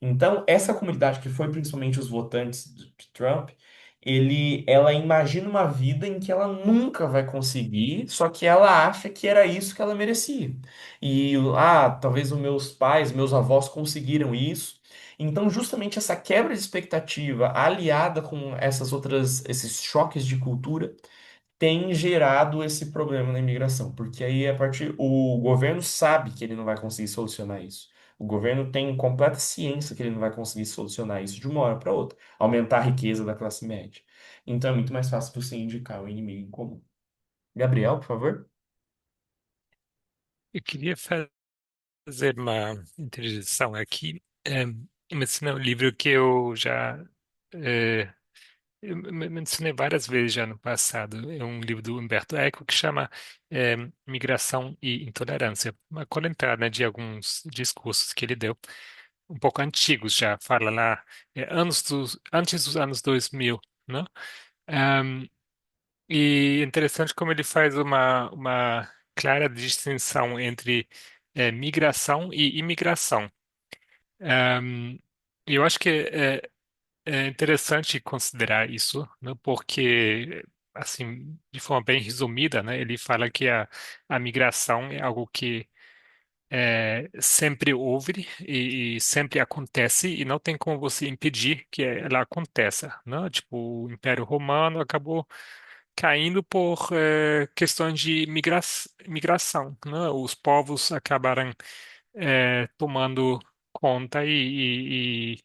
Então, essa comunidade, que foi principalmente os votantes de Trump, ela imagina uma vida em que ela nunca vai conseguir, só que ela acha que era isso que ela merecia. E, talvez os meus pais, meus avós conseguiram isso. Então, justamente essa quebra de expectativa, aliada com esses choques de cultura, tem gerado esse problema na imigração, porque aí o governo sabe que ele não vai conseguir solucionar isso. O governo tem completa ciência que ele não vai conseguir solucionar isso de uma hora para outra, aumentar a riqueza da classe média. Então é muito mais fácil você indicar o inimigo em comum. Gabriel, por favor. Eu queria fazer uma interjeição aqui. Esse não é um livro que eu já eu mencionei várias vezes já no passado. É um livro do Humberto Eco que chama é, Migração e Intolerância, uma comentário, né, de alguns discursos que ele deu, um pouco antigos já, fala lá, antes dos anos 2000, né? Ahm, e interessante como ele faz uma clara distinção entre migração e imigração. Ahm, eu acho que é interessante considerar isso, né, porque, assim, de forma bem resumida, né, ele fala que a migração é algo que sempre houve e sempre acontece e não tem como você impedir que ela aconteça, né? Tipo, o Império Romano acabou caindo por questões de migração, né? Os povos acabaram tomando conta e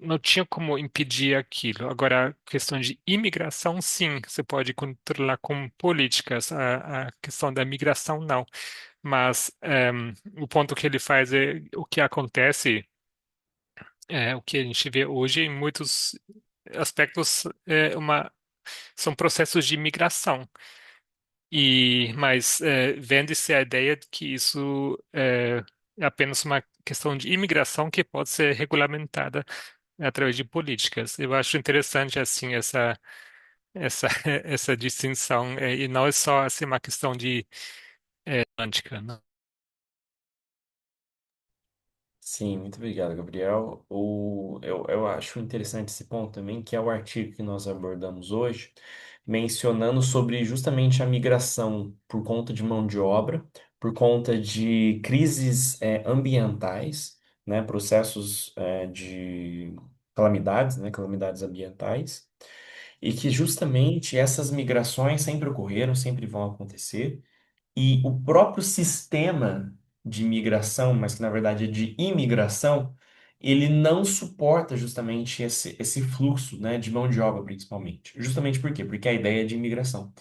não tinha como impedir aquilo. Agora, a questão de imigração, sim, você pode controlar com políticas. A questão da migração, não. Mas o ponto que ele faz é o que acontece, o que a gente vê hoje em muitos aspectos são processos de migração. Mas vende-se a ideia de que isso é apenas uma questão de imigração que pode ser regulamentada através de políticas. Eu acho interessante assim essa essa distinção e não é só assim uma questão de semântica, né? Sim, muito obrigado, Gabriel. Eu acho interessante esse ponto também, que é o artigo que nós abordamos hoje, mencionando sobre justamente a migração por conta de mão de obra, por conta de crises ambientais, né, processos de calamidades, né, calamidades ambientais, e que justamente essas migrações sempre ocorreram, sempre vão acontecer. E o próprio sistema de migração, mas que na verdade é de imigração, ele não suporta justamente esse fluxo, né, de mão de obra, principalmente. Justamente por quê? Porque a ideia é de imigração.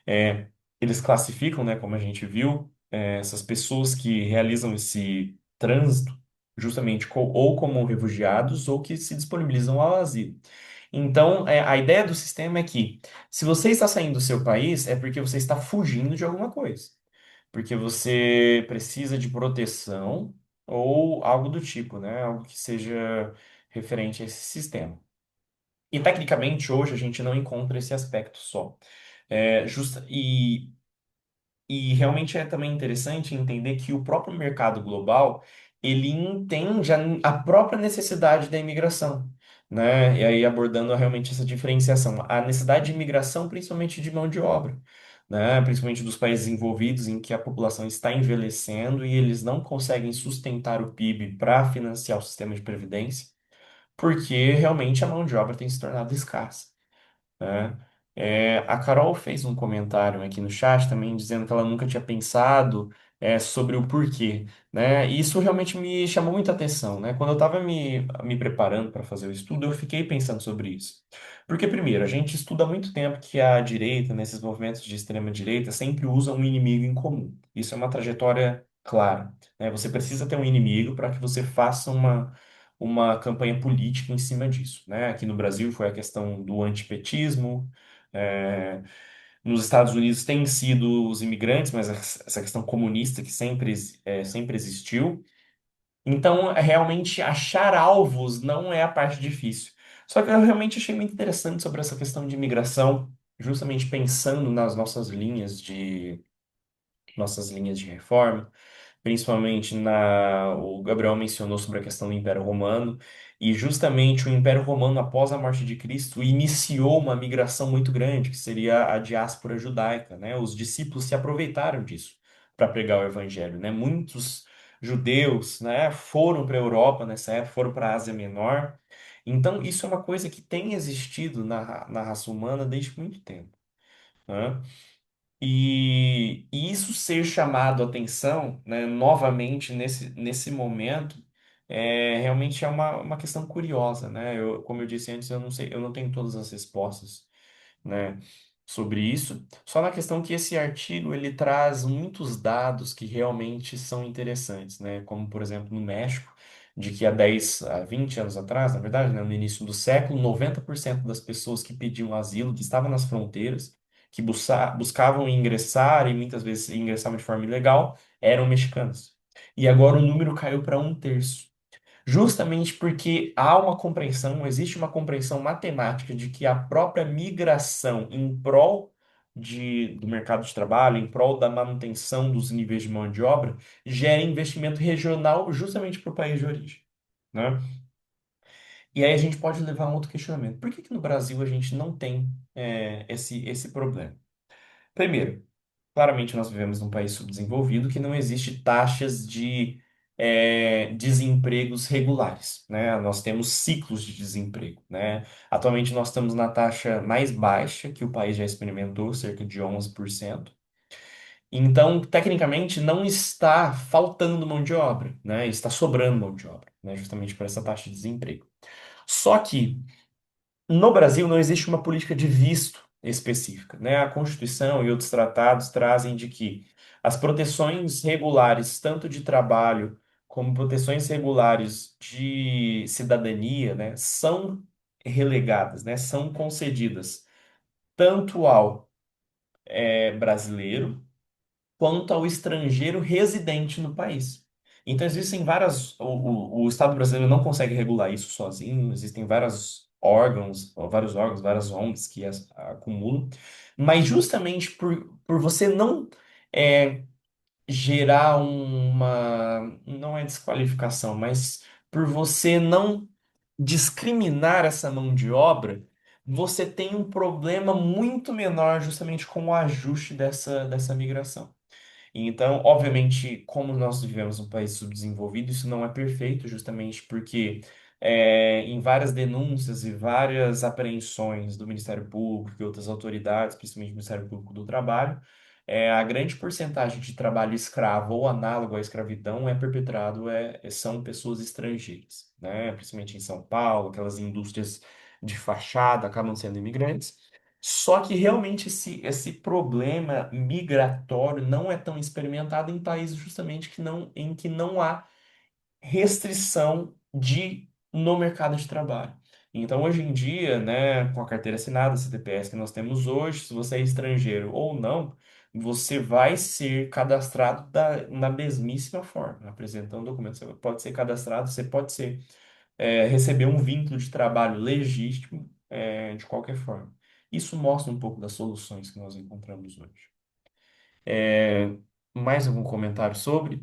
É, eles classificam, né, como a gente viu, essas pessoas que realizam esse trânsito justamente ou como refugiados ou que se disponibilizam ao asilo. Então, a ideia do sistema é que se você está saindo do seu país, é porque você está fugindo de alguma coisa. Porque você precisa de proteção ou algo do tipo, né? Algo que seja referente a esse sistema. E tecnicamente, hoje, a gente não encontra esse aspecto só. E realmente é também interessante entender que o próprio mercado global, ele entende a própria necessidade da imigração, né? E aí abordando realmente essa diferenciação, a necessidade de imigração, principalmente de mão de obra, né? Principalmente dos países envolvidos em que a população está envelhecendo e eles não conseguem sustentar o PIB para financiar o sistema de previdência, porque realmente a mão de obra tem se tornado escassa, né? A Carol fez um comentário aqui no chat também dizendo que ela nunca tinha pensado sobre o porquê, né? E isso realmente me chamou muita atenção, né? Quando eu estava me preparando para fazer o estudo, eu fiquei pensando sobre isso. Porque, primeiro, a gente estuda há muito tempo que a direita, nesses movimentos de extrema direita, sempre usa um inimigo em comum. Isso é uma trajetória clara, né? Você precisa ter um inimigo para que você faça uma campanha política em cima disso, né? Aqui no Brasil foi a questão do antipetismo, é, nos Estados Unidos tem sido os imigrantes, mas essa questão comunista que sempre existiu. Então, realmente achar alvos não é a parte difícil. Só que eu realmente achei muito interessante sobre essa questão de imigração, justamente pensando nas nossas linhas de reforma, principalmente o Gabriel mencionou sobre a questão do Império Romano, e justamente o Império Romano, após a morte de Cristo, iniciou uma migração muito grande, que seria a diáspora judaica, né? Os discípulos se aproveitaram disso para pregar o evangelho, né? Muitos judeus, né, foram para a Europa nessa época, foram para a Ásia Menor. Então, isso é uma coisa que tem existido na raça humana desde muito tempo, né? E isso ser chamado a atenção, né, novamente nesse momento, realmente é uma questão curiosa, né? Como eu disse antes, eu não sei, eu não tenho todas as respostas, né, sobre isso. Só na questão que esse artigo ele traz muitos dados que realmente são interessantes, né? Como, por exemplo, no México, de que há 10 a 20 anos atrás, na verdade, né, no início do século, 90% das pessoas que pediam asilo, que estavam nas fronteiras, que buscavam ingressar e muitas vezes ingressavam de forma ilegal, eram mexicanos. E agora o número caiu para um terço. Justamente porque há uma compreensão, existe uma compreensão matemática de que a própria migração em prol do mercado de trabalho, em prol da manutenção dos níveis de mão de obra, gera investimento regional justamente para o país de origem, né? E aí a gente pode levar a um outro questionamento. Por que que no Brasil a gente não tem esse problema? Primeiro, claramente nós vivemos num país subdesenvolvido que não existe taxas de desempregos regulares, né? Nós temos ciclos de desemprego, né? Atualmente nós estamos na taxa mais baixa que o país já experimentou, cerca de 11%. Então, tecnicamente, não está faltando mão de obra, né? Está sobrando mão de obra, né? Justamente por essa taxa de desemprego. Só que no Brasil não existe uma política de visto específica, né? A Constituição e outros tratados trazem de que as proteções regulares, tanto de trabalho como proteções regulares de cidadania, né, são relegadas, né, são concedidas tanto ao brasileiro quanto ao estrangeiro residente no país. Então, existem várias. O Estado brasileiro não consegue regular isso sozinho, existem vários órgãos, várias ONGs que acumulam, mas justamente por você não é, gerar uma. Não é desqualificação, mas por você não discriminar essa mão de obra, você tem um problema muito menor justamente com o ajuste dessa migração. Então, obviamente, como nós vivemos um país subdesenvolvido, isso não é perfeito, justamente porque em várias denúncias e várias apreensões do Ministério Público e outras autoridades, principalmente o Ministério Público do Trabalho, a grande porcentagem de trabalho escravo ou análogo à escravidão é perpetrado, são pessoas estrangeiras, né? Principalmente em São Paulo, aquelas indústrias de fachada acabam sendo imigrantes. Só que realmente esse problema migratório não é tão experimentado em países justamente em que não há restrição no mercado de trabalho. Então, hoje em dia, né, com a carteira assinada, CTPS que nós temos hoje, se você é estrangeiro ou não, você vai ser cadastrado na mesmíssima forma, apresentando documentos. Você pode ser cadastrado, você pode receber um vínculo de trabalho legítimo, de qualquer forma. Isso mostra um pouco das soluções que nós encontramos hoje. É, Mais algum comentário sobre?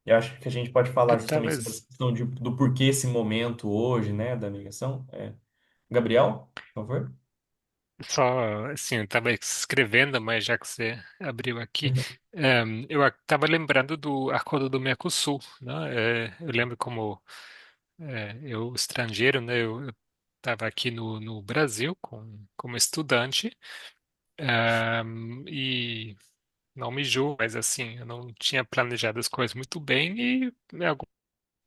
Eu acho que a gente pode falar Eu justamente sobre essa questão do porquê esse momento hoje, né, da migração. Gabriel, por favor. só, assim, eu estava escrevendo, mas já que você abriu aqui, eu estava lembrando do Acordo do Mercosul, né? Eu lembro como eu, estrangeiro, né? Eu estava aqui no Brasil como estudante, e não me julgo, mas assim, eu não tinha planejado as coisas muito bem e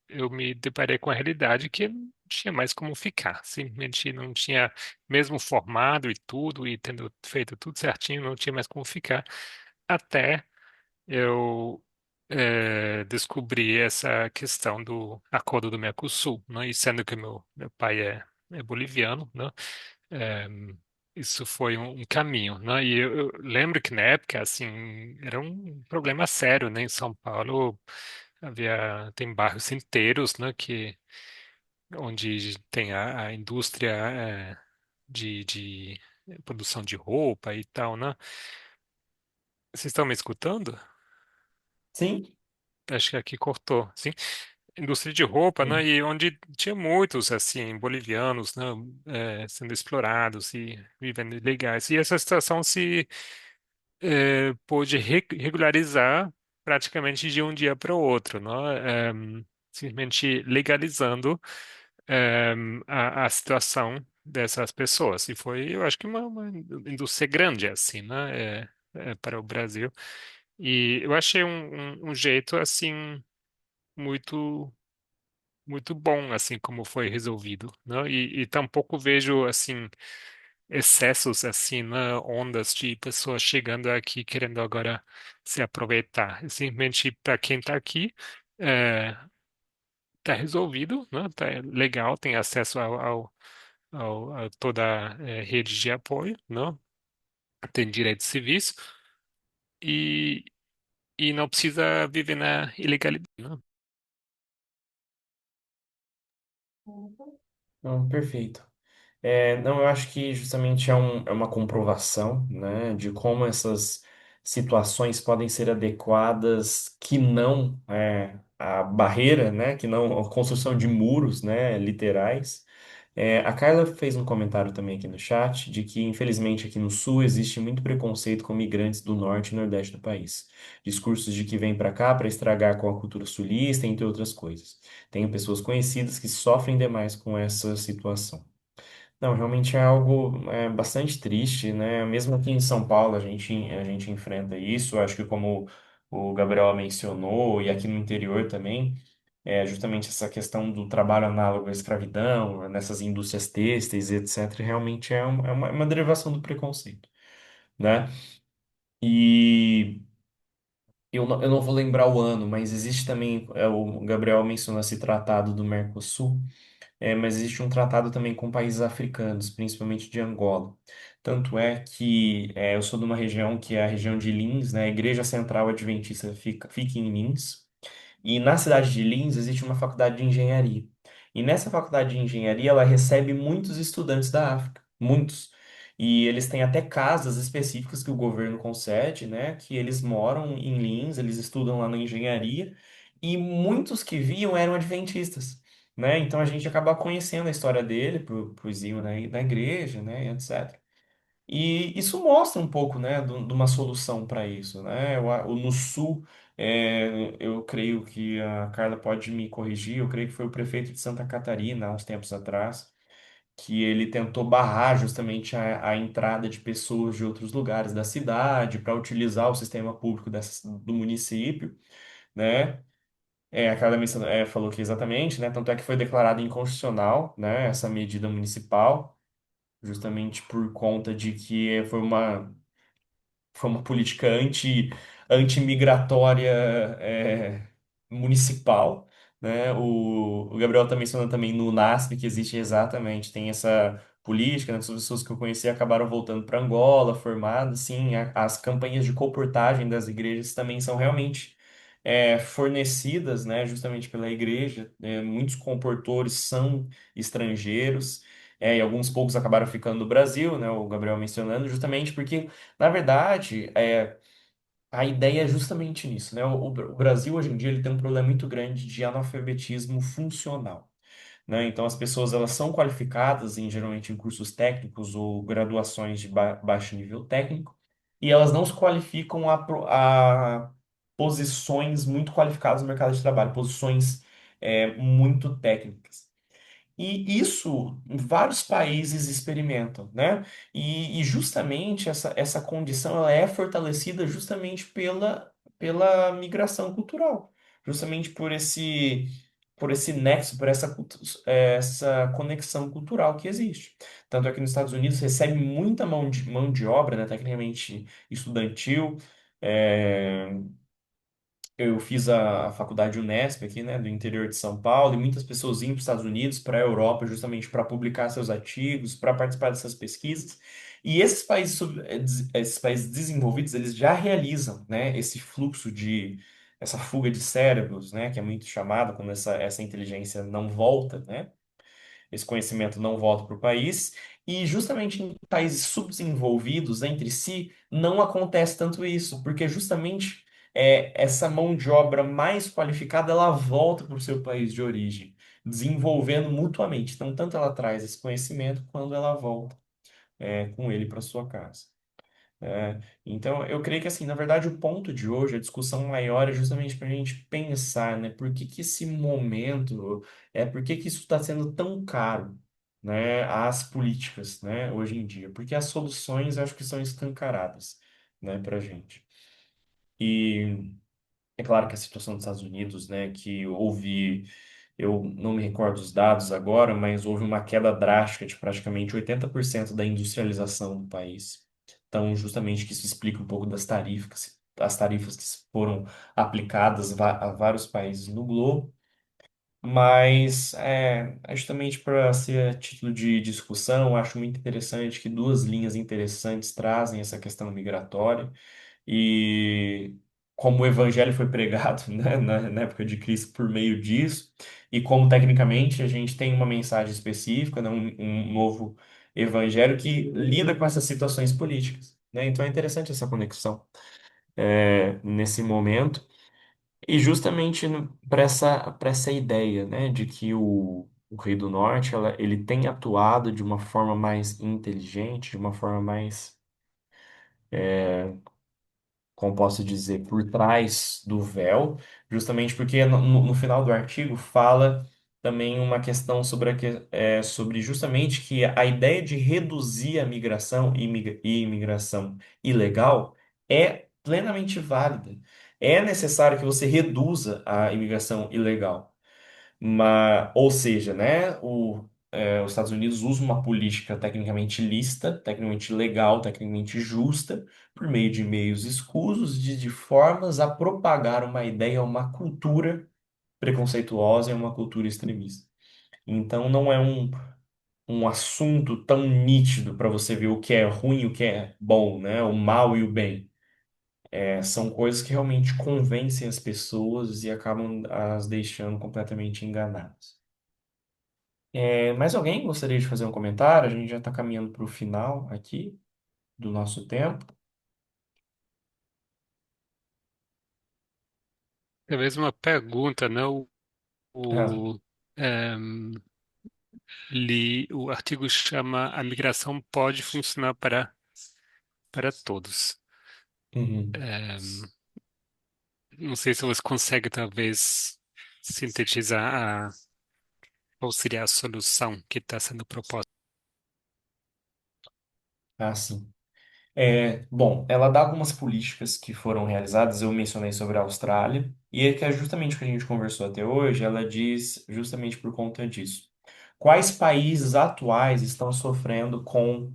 eu me deparei com a realidade que não tinha mais como ficar. Simplesmente não tinha, mesmo formado e tudo, e tendo feito tudo certinho, não tinha mais como ficar. Até eu descobri essa questão do Acordo do Mercosul, né? E sendo que meu pai é boliviano, né? Eh, Isso foi um caminho, né? E eu lembro que na época, assim, era um problema sério, né? Em São Paulo tem bairros inteiros, né? Onde tem a indústria de produção de roupa e tal, né? Vocês estão me escutando? Sim? Acho que aqui cortou, sim. Indústria de roupa, né? Sim. E onde tinha muitos, assim, bolivianos, né? Sendo explorados e vivendo ilegais. E essa situação se pôde regularizar praticamente de um dia para o outro, né? Simplesmente legalizando a situação dessas pessoas. E foi, eu acho que uma indústria grande, assim, né? Para o Brasil. E eu achei um jeito, assim, muito muito bom, assim, como foi resolvido, né? E tampouco vejo, assim, excessos, assim, né? Ondas de pessoas chegando aqui querendo agora se aproveitar. Simplesmente para quem está aqui, é, tá resolvido, né? Tá legal, tem acesso a toda a rede de apoio, não? Tem direitos civis e, e não precisa viver na ilegalidade, não? Não, perfeito. Não, eu acho que justamente é uma comprovação, né, de como essas situações podem ser adequadas, que não a barreira, né, que não a construção de muros, né, literais. A Carla fez um comentário também aqui no chat de que, infelizmente, aqui no Sul existe muito preconceito com migrantes do Norte e Nordeste do país. Discursos de que vêm para cá para estragar com a cultura sulista, entre outras coisas. Tenho pessoas conhecidas que sofrem demais com essa situação. Não, realmente é algo bastante triste, né? Mesmo aqui em São Paulo a gente enfrenta isso. Acho que como o Gabriel mencionou, e aqui no interior também, é justamente essa questão do trabalho análogo à escravidão, nessas indústrias têxteis, etc., realmente é uma derivação do preconceito, né? E eu não vou lembrar o ano, mas existe também, o Gabriel mencionou esse tratado do Mercosul. Mas existe um tratado também com países africanos, principalmente de Angola. Tanto é que eu sou de uma região que é a região de Lins, né? A Igreja Central Adventista fica em Lins. E na cidade de Lins existe uma faculdade de engenharia. E nessa faculdade de engenharia ela recebe muitos estudantes da África, muitos. E eles têm até casas específicas que o governo concede, né? Que eles moram em Lins, eles estudam lá na engenharia. E muitos que vinham eram adventistas, né? Então a gente acaba conhecendo a história dele por ir na igreja, né? E etc. E isso mostra um pouco, né, de uma solução para isso, né? No Sul, eu creio que a Carla pode me corrigir, eu creio que foi o prefeito de Santa Catarina, há uns tempos atrás, que ele tentou barrar justamente a entrada de pessoas de outros lugares da cidade para utilizar o sistema público do município, né? A Carla falou que exatamente, né? Tanto é que foi declarado inconstitucional, né, essa medida municipal justamente por conta de que foi uma política anti-migratória municipal, né? O Gabriel está mencionando também no NASP que existe exatamente, tem essa política, né? As pessoas que eu conheci acabaram voltando para Angola, formadas, sim, as campanhas de comportagem das igrejas também são realmente fornecidas, né, justamente pela igreja. Muitos comportores são estrangeiros, e alguns poucos acabaram ficando no Brasil, né, o Gabriel mencionando, justamente porque na verdade, a ideia é justamente nisso, né? O Brasil hoje em dia ele tem um problema muito grande de analfabetismo funcional, né? Então as pessoas elas são qualificadas geralmente em cursos técnicos ou graduações de baixo nível técnico e elas não se qualificam a posições muito qualificadas no mercado de trabalho, posições muito técnicas. E isso vários países experimentam, né? E justamente essa condição ela é fortalecida justamente pela migração cultural, justamente por esse nexo, por essa conexão cultural que existe. Tanto é que nos Estados Unidos recebe muita mão de obra, né, tecnicamente estudantil, é, eu fiz a faculdade Unesp aqui, né, do interior de São Paulo, e muitas pessoas iam para os Estados Unidos, para a Europa, justamente para publicar seus artigos, para participar dessas pesquisas. E esses países desenvolvidos, eles já realizam, né, esse fluxo essa fuga de cérebros, né, que é muito chamada quando essa inteligência não volta, né? Esse conhecimento não volta para o país. E justamente em países subdesenvolvidos entre si, não acontece tanto isso, porque justamente essa mão de obra mais qualificada ela volta para o seu país de origem, desenvolvendo mutuamente. Então, tanto ela traz esse conhecimento, quando ela volta com ele para sua casa. Então, eu creio que, assim, na verdade, o ponto de hoje, a discussão maior é justamente para a gente pensar, né, por que que esse momento, por que que isso está sendo tão caro, né, às políticas, né, hoje em dia? Porque as soluções, eu acho que são escancaradas, né, para a gente. E é claro que a situação dos Estados Unidos, né, que houve, eu não me recordo os dados agora, mas houve uma queda drástica de praticamente 80% da industrialização do país. Então, justamente que isso explica um pouco as tarifas que foram aplicadas a vários países no globo. Mas, justamente para ser a título de discussão, acho muito interessante que duas linhas interessantes trazem essa questão migratória e como o evangelho foi pregado, né, na época de Cristo por meio disso, e como tecnicamente a gente tem uma mensagem específica, né, um novo evangelho que lida com essas situações políticas, né? Então é interessante essa conexão nesse momento. E justamente para essa ideia, né, de que o Rei do Norte ele tem atuado de uma forma mais inteligente, de uma forma mais, como posso dizer, por trás do véu, justamente porque no final do artigo fala também uma questão sobre justamente que a ideia de reduzir a migração e imigração ilegal é plenamente válida. É necessário que você reduza a imigração ilegal. Ou seja, né, os Estados Unidos usam uma política tecnicamente lícita, tecnicamente legal, tecnicamente justa, por meio de meios escusos, de formas a propagar uma ideia, uma cultura preconceituosa e uma cultura extremista. Então, não é um assunto tão nítido para você ver o que é ruim e o que é bom, né, o mal e o bem. São coisas que realmente convencem as pessoas e acabam as deixando completamente enganadas. Mais alguém gostaria de fazer um comentário? A gente já está caminhando para o final aqui do nosso tempo. Talvez uma pergunta, né? Ah, O, ehm, o artigo chama A migração pode funcionar para todos. uhum. Ehm, não sei se você consegue, talvez, sintetizar qual seria a solução que está sendo proposta. Sim. Bom, ela dá algumas políticas que foram realizadas. Eu mencionei sobre a Austrália, e que é justamente o que a gente conversou até hoje. Ela diz justamente por conta disso. Quais países atuais estão sofrendo com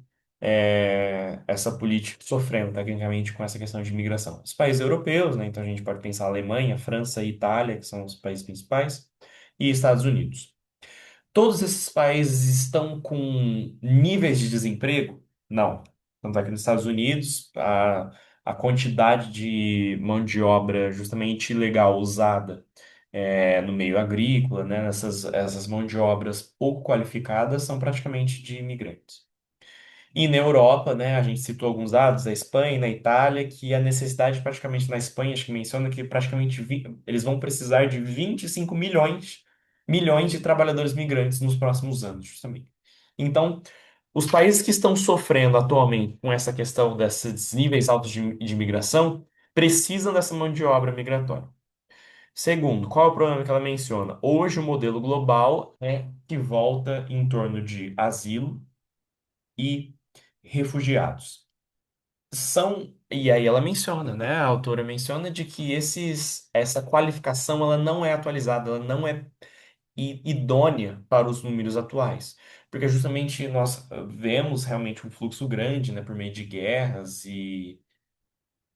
essa política, sofrendo tecnicamente com essa questão de imigração? Os países europeus, né? Então a gente pode pensar Alemanha, França e Itália, que são os países principais, e Estados Unidos. Todos esses países estão com níveis de desemprego? Não. Tanto é que nos Estados Unidos, a quantidade de mão de obra justamente ilegal usada no meio agrícola, né, essas mãos de obras pouco qualificadas são praticamente de imigrantes. E na Europa, né, a gente citou alguns dados, a Espanha e na Itália, que a necessidade praticamente na Espanha, acho que menciona que praticamente eles vão precisar de 25 milhões de trabalhadores migrantes nos próximos anos, justamente. Então, os países que estão sofrendo atualmente com essa questão desses níveis altos de imigração precisam dessa mão de obra migratória. Segundo, qual é o problema que ela menciona? Hoje, o modelo global é que volta em torno de asilo e refugiados. E aí ela menciona, né? A autora menciona de que essa qualificação ela não é atualizada, ela não é idônea para os números atuais. Porque justamente nós vemos realmente um fluxo grande, né, por meio de guerras e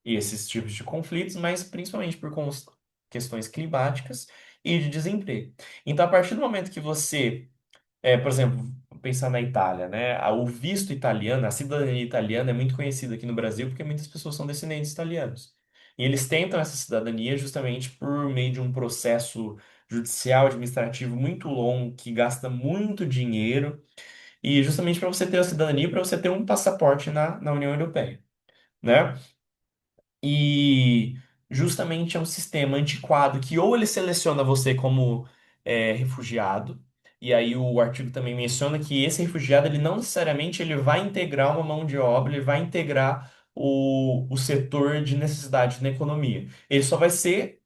esses tipos de conflitos, mas principalmente por questões climáticas e de desemprego. Então, a partir do momento que você por exemplo, pensar na Itália, né? O visto italiano, a cidadania italiana é muito conhecida aqui no Brasil porque muitas pessoas são descendentes italianos. E eles tentam essa cidadania justamente por meio de um processo judicial, administrativo muito longo, que gasta muito dinheiro, e justamente para você ter a cidadania, para você ter um passaporte na União Europeia, né? E justamente é um sistema antiquado que ou ele seleciona você como refugiado, e aí o artigo também menciona que esse refugiado ele não necessariamente ele vai integrar uma mão de obra, ele vai integrar o setor de necessidade na economia. Ele só vai ser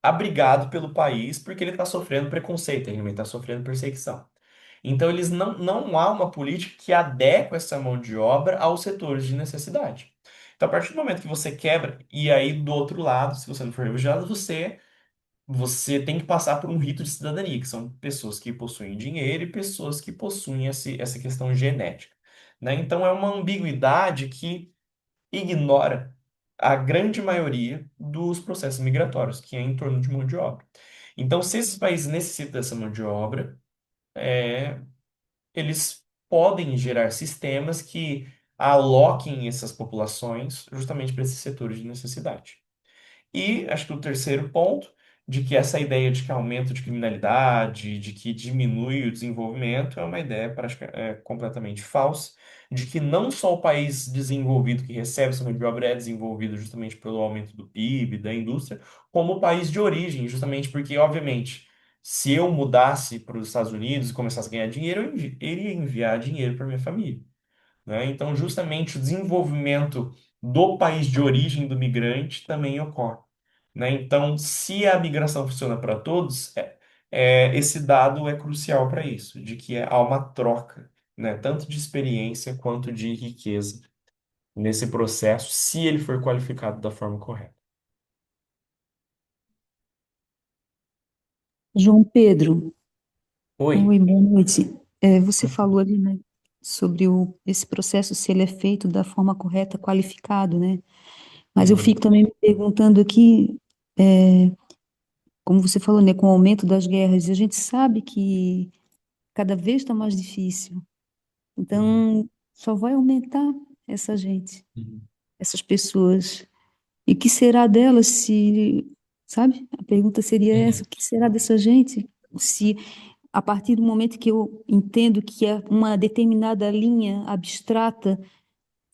abrigado pelo país porque ele está sofrendo preconceito, ele está sofrendo perseguição. Então, eles não há uma política que adequa essa mão de obra aos setores de necessidade. Então, a partir do momento que você quebra, e aí do outro lado, se você não for refugiado, você tem que passar por um rito de cidadania, que são pessoas que possuem dinheiro e pessoas que possuem essa questão genética, né? Então, é uma ambiguidade que ignora a grande maioria dos processos migratórios, que é em torno de mão de obra. Então, se esses países necessitam dessa mão de obra, é, eles podem gerar sistemas que aloquem essas populações justamente para esses setores de necessidade. E acho que o terceiro ponto, de que essa ideia de que aumento de criminalidade, de que diminui o desenvolvimento, é uma ideia completamente falsa, de que não só o país desenvolvido que recebe essa mão de obra é desenvolvido justamente pelo aumento do PIB, da indústria, como o país de origem, justamente porque, obviamente, se eu mudasse para os Estados Unidos e começasse a ganhar dinheiro, iria enviar dinheiro para minha família, né? Então, justamente o desenvolvimento do país de origem do migrante também ocorre, né? Então, se a migração funciona para todos, esse dado é crucial para isso, de que há uma troca, né? Tanto de experiência quanto de riqueza nesse processo, se ele for qualificado da forma correta. João Pedro, Oi. oi, boa noite. Você falou ali, né, sobre esse processo, se ele é feito da forma correta, qualificado, né? Mas eu fico Uhum. também me perguntando aqui, é, como você falou, né, com o aumento das guerras, a gente sabe que cada vez está mais difícil. Uhum. Então, só vai aumentar essa gente, Uhum. essas pessoas. E o que será delas se, sabe? A pergunta seria essa, Uhum. o que será dessa gente? Se a partir do momento que eu entendo que é uma determinada linha abstrata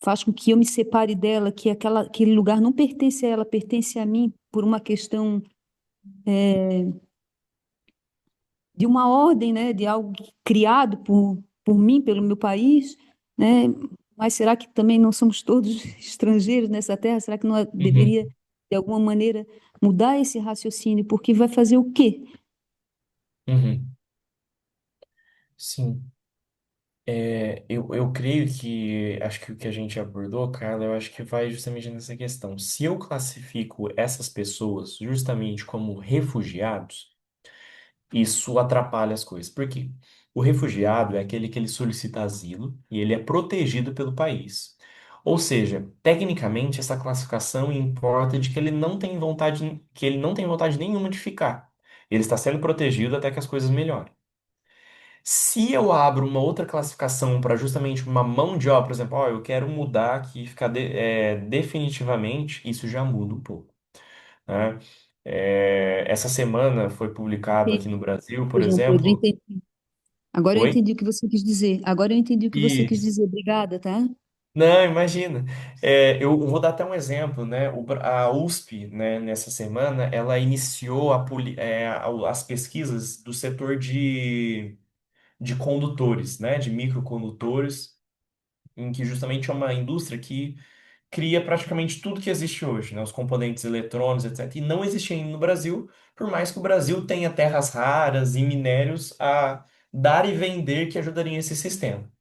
faz com que eu me separe dela, que aquele lugar não pertence a ela, pertence a mim por uma questão de uma ordem, né, de algo criado por mim, pelo meu país, né? Mas será que também não somos todos estrangeiros nessa terra? Será que não deveria, Uhum. de alguma maneira, mudar esse raciocínio? Porque vai fazer o quê? Uhum. Sim. Eu creio que, acho que o que a gente abordou, Carla, eu acho que vai justamente nessa questão. Se eu classifico essas pessoas justamente como refugiados, isso atrapalha as coisas. Por quê? O refugiado é aquele que ele solicita asilo e ele é protegido pelo país. Ou seja, tecnicamente, essa classificação importa de que ele não tem vontade nenhuma de ficar. Ele está sendo protegido até que as coisas melhorem. Se eu abro uma outra classificação para justamente uma mão de obra, por exemplo, ó, eu quero mudar aqui, ficar definitivamente, isso já muda um pouco, né? Essa semana foi publicado aqui no Entendi, Brasil, por João Pedro, exemplo. entendi. Agora eu Oi? entendi o que você quis dizer. Agora eu entendi o que você quis Isso. dizer. Obrigada, tá? Não, imagina. Eu vou dar até um exemplo, né? A USP, né, nessa semana, ela iniciou as pesquisas do setor de condutores, né? De microcondutores, em que justamente é uma indústria que cria praticamente tudo que existe hoje, né? Os componentes eletrônicos, etc. E não existe ainda no Brasil, por mais que o Brasil tenha terras raras e minérios a dar e vender que ajudariam esse sistema.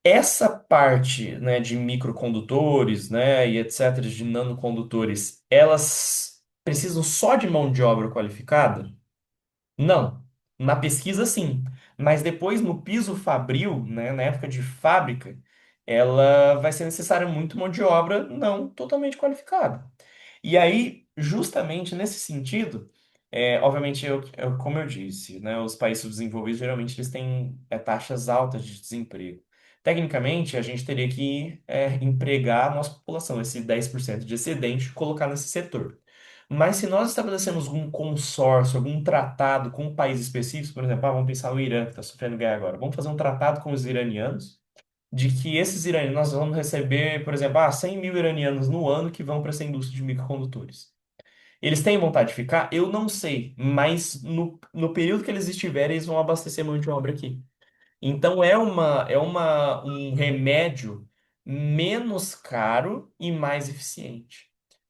Essa parte, né, de microcondutores, né, e etc., de nanocondutores, elas precisam só de mão de obra qualificada? Não. Na pesquisa, sim. Mas depois, no piso fabril, né, na época de fábrica, ela vai ser necessária muito mão de obra não totalmente qualificada. E aí, justamente nesse sentido, obviamente, como eu disse, né, os países subdesenvolvidos geralmente eles têm taxas altas de desemprego. Tecnicamente, a gente teria que empregar a nossa população, esse 10% de excedente, e colocar nesse setor. Mas se nós estabelecemos algum consórcio, algum tratado com um país específico, por exemplo, vamos pensar no Irã, que está sofrendo guerra agora, vamos fazer um tratado com os iranianos, de que esses iranianos, nós vamos receber, por exemplo, 100 mil iranianos no ano que vão para essa indústria de microcondutores. Eles têm vontade de ficar? Eu não sei, mas no período que eles estiverem, eles vão abastecer mão de obra aqui. Então um remédio menos caro e mais eficiente.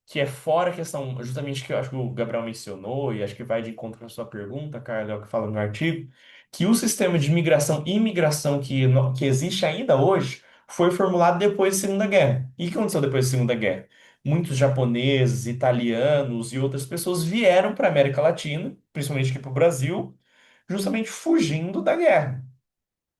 Que é fora a questão, justamente que eu acho que o Gabriel mencionou, e acho que vai de encontro com a sua pergunta, Carla, é o que fala no artigo, que o sistema de migração e imigração que existe ainda hoje foi formulado depois da Segunda Guerra. E o que aconteceu depois da Segunda Guerra? Muitos japoneses, italianos e outras pessoas vieram para a América Latina, principalmente aqui para o Brasil, justamente fugindo da guerra,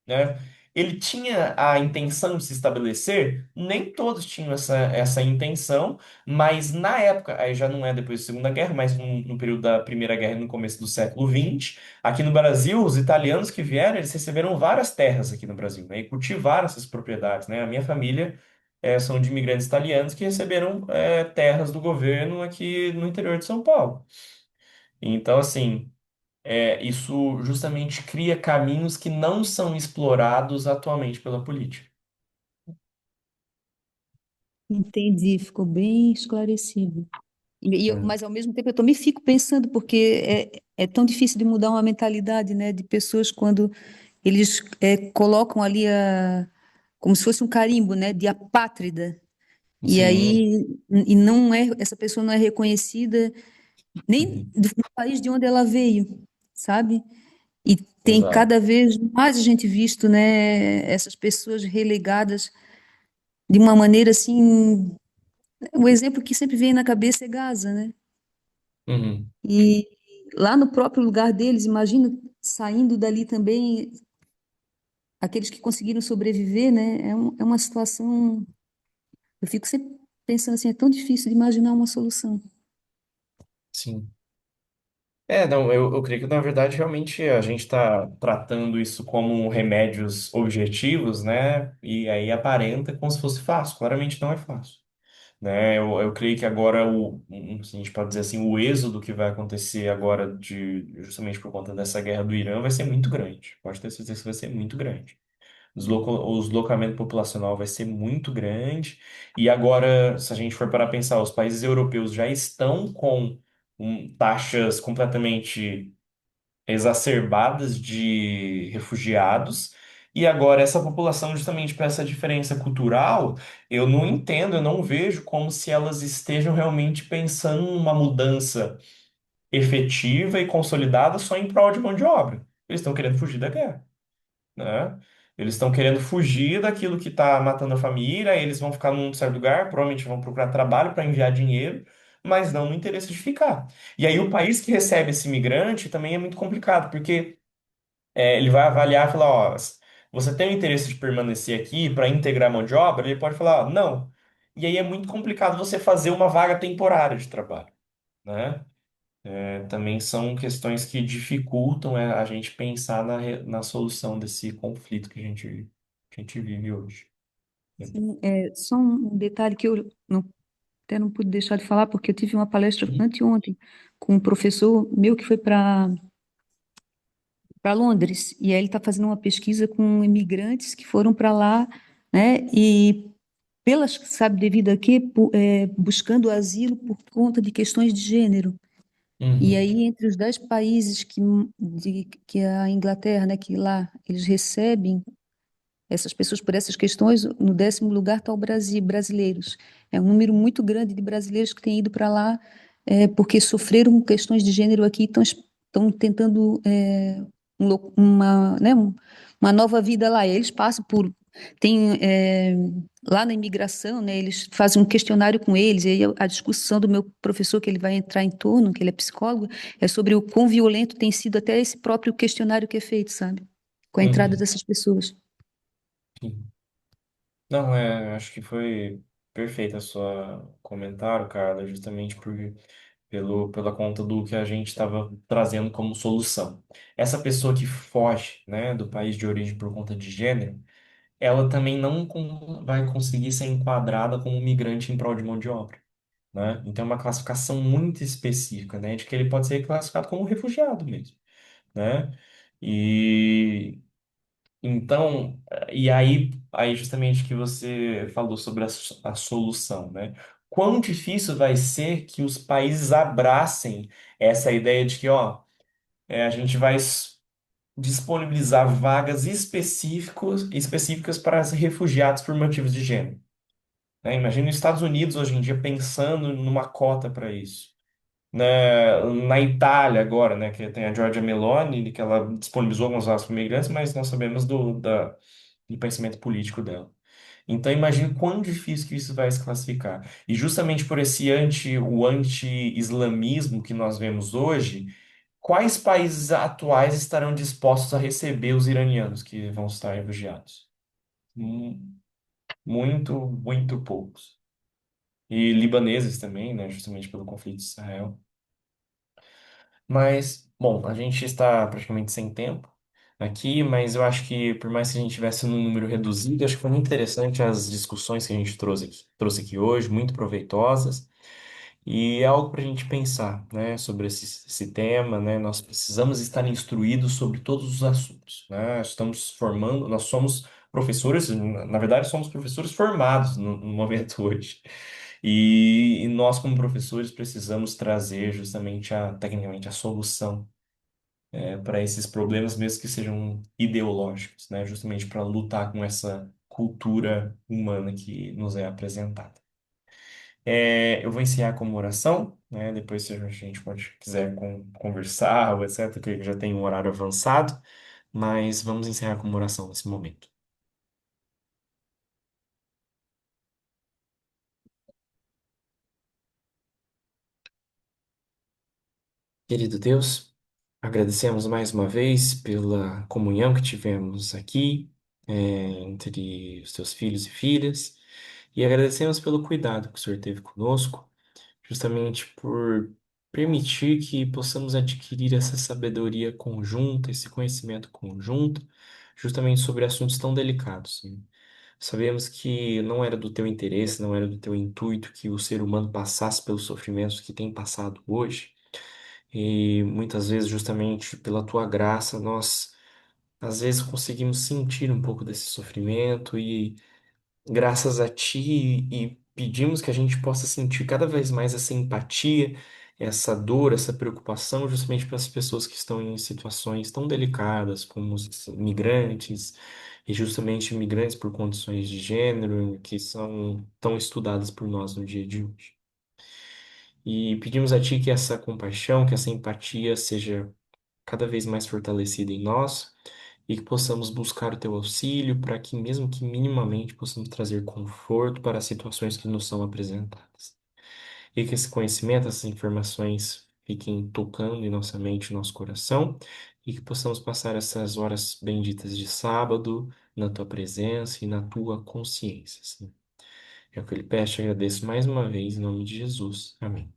né? ele tinha a intenção de se estabelecer? Nem todos tinham essa intenção, mas na época, aí já não é depois da Segunda Guerra, mas no período da Primeira Guerra e no começo do século XX, aqui no Brasil, os italianos que vieram, eles receberam várias terras aqui no Brasil, né, e cultivaram essas propriedades, né? A minha família são de imigrantes italianos que receberam terras do governo aqui no interior de São Paulo. Então, assim, isso justamente cria caminhos que não são explorados atualmente pela política. Entendi, ficou bem esclarecido. Hum. Mas ao mesmo tempo eu também fico pensando, porque é tão difícil de mudar uma mentalidade, né, de pessoas quando eles colocam ali como se fosse um carimbo, né, de apátrida, e Sim, aí não é, essa pessoa não é reconhecida nem uhum, do país de onde ela veio, sabe? E tem exato. cada vez mais a gente visto, né, essas pessoas relegadas de uma maneira assim, o exemplo que sempre vem na cabeça é Gaza, né? Uhum, E lá no próprio lugar deles, imagina saindo dali também aqueles que conseguiram sobreviver, né? É uma situação, eu fico sempre pensando assim, é tão difícil de imaginar uma solução. sim. Não, eu creio que na verdade realmente a gente está tratando isso como remédios objetivos, né? E aí aparenta como se fosse fácil. Claramente não é fácil, né? Eu creio que agora se a gente pode dizer assim, o êxodo que vai acontecer agora justamente por conta dessa guerra do Irã vai ser muito grande. Pode ter certeza que vai ser muito grande. O deslocamento populacional vai ser muito grande. E agora, se a gente for para pensar, os países europeus já estão com taxas completamente exacerbadas de refugiados. E agora, essa população, justamente para essa diferença cultural, eu não entendo, eu não vejo como se elas estejam realmente pensando numa mudança efetiva e consolidada só em prol de mão de obra. Eles estão querendo fugir da guerra, né? Eles estão querendo fugir daquilo que está matando a família, aí eles vão ficar num certo lugar, provavelmente vão procurar trabalho para enviar dinheiro, mas não no interesse de ficar. E aí o país que recebe esse imigrante também é muito complicado, porque ele vai avaliar e falar, ó, você tem o interesse de permanecer aqui para integrar a mão de obra? Ele pode falar, ó, não. E aí é muito complicado você fazer uma vaga temporária de trabalho, né? Também são questões que dificultam a gente pensar na solução desse conflito que a gente vive hoje. Sim, só um detalhe que eu até não pude deixar de falar, porque eu tive uma palestra anteontem com um professor meu que foi para Londres, e aí ele está fazendo uma pesquisa com imigrantes que foram para lá, né, e pelas, sabe, devido a quê? Buscando asilo por conta de questões de gênero. E Uhum, aí, entre os 10 países que a Inglaterra, né, que lá eles recebem essas pessoas por essas questões, no 10º lugar está o Brasil, brasileiros. É um número muito grande de brasileiros que têm ido para lá porque sofreram questões de gênero aqui e estão tentando né, uma nova vida lá. E eles passam por... Tem, lá na imigração, né, eles fazem um questionário com eles, e aí a discussão do meu professor, que ele vai entrar em torno, que ele é psicólogo, é sobre o quão violento tem sido até esse próprio questionário que é feito, sabe? Com a entrada uhum, dessas pessoas. sim. Não, acho que foi perfeito a sua comentário, Carla, justamente pela conta do que a gente estava trazendo como solução. Essa pessoa que foge, né, do país de origem por conta de gênero, ela também não vai conseguir ser enquadrada como migrante em prol de mão de obra, né? Então é uma classificação muito específica, né, de que ele pode ser classificado como refugiado mesmo, né? E então, e aí justamente que você falou sobre a solução, né? Quão difícil vai ser que os países abracem essa ideia de que, ó, a gente vai disponibilizar vagas específicas para refugiados por motivos de gênero, né? Imagina os Estados Unidos hoje em dia pensando numa cota para isso. Na Itália agora, né, que tem a Giorgia Meloni, que ela disponibilizou algumas vagas para imigrantes, mas nós sabemos do pensamento político dela. Então imagine quão difícil que isso vai se classificar. E justamente por o anti-islamismo que nós vemos hoje, quais países atuais estarão dispostos a receber os iranianos que vão estar refugiados? Hum, Muito, muito poucos. E libaneses também, né? Justamente pelo conflito de Israel. Mas, bom, a gente está praticamente sem tempo aqui, mas eu acho que por mais que a gente tivesse num número reduzido, acho que foi muito interessante as discussões que a gente trouxe aqui hoje, muito proveitosas. E é algo para a gente pensar, né, sobre esse tema, né? Nós precisamos estar instruídos sobre todos os assuntos, né? Estamos formando, nós somos professores, na verdade, somos professores formados no momento hoje. E nós, como professores, precisamos trazer justamente tecnicamente, a solução para esses problemas, mesmo que sejam ideológicos, né? Justamente para lutar com essa cultura humana que nos é apresentada. Eu vou encerrar com uma oração, né? Depois, se a gente quiser conversar, ou etc., que já tem um horário avançado, mas vamos encerrar com uma oração nesse momento. Querido Deus, agradecemos mais uma vez pela comunhão que tivemos aqui, entre os teus filhos e filhas, e agradecemos pelo cuidado que o Senhor teve conosco, justamente por permitir que possamos adquirir essa sabedoria conjunta, esse conhecimento conjunto, justamente sobre assuntos tão delicados, né? Sabemos que não era do teu interesse, não era do teu intuito que o ser humano passasse pelos sofrimentos que tem passado hoje. E muitas vezes, justamente pela tua graça, nós às vezes conseguimos sentir um pouco desse sofrimento e graças a ti e pedimos que a gente possa sentir cada vez mais essa empatia, essa dor, essa preocupação justamente para as pessoas que estão em situações tão delicadas como os imigrantes e justamente imigrantes por condições de gênero que são tão estudadas por nós no dia de hoje. E pedimos a Ti que essa compaixão, que essa empatia seja cada vez mais fortalecida em nós e que possamos buscar o Teu auxílio para que, mesmo que minimamente, possamos trazer conforto para as situações que nos são apresentadas. E que esse conhecimento, essas informações fiquem tocando em nossa mente e nosso coração e que possamos passar essas horas benditas de sábado na Tua presença e na Tua consciência, Senhor. É o que eu lhe peço e agradeço mais uma vez, em nome de Jesus. Amém.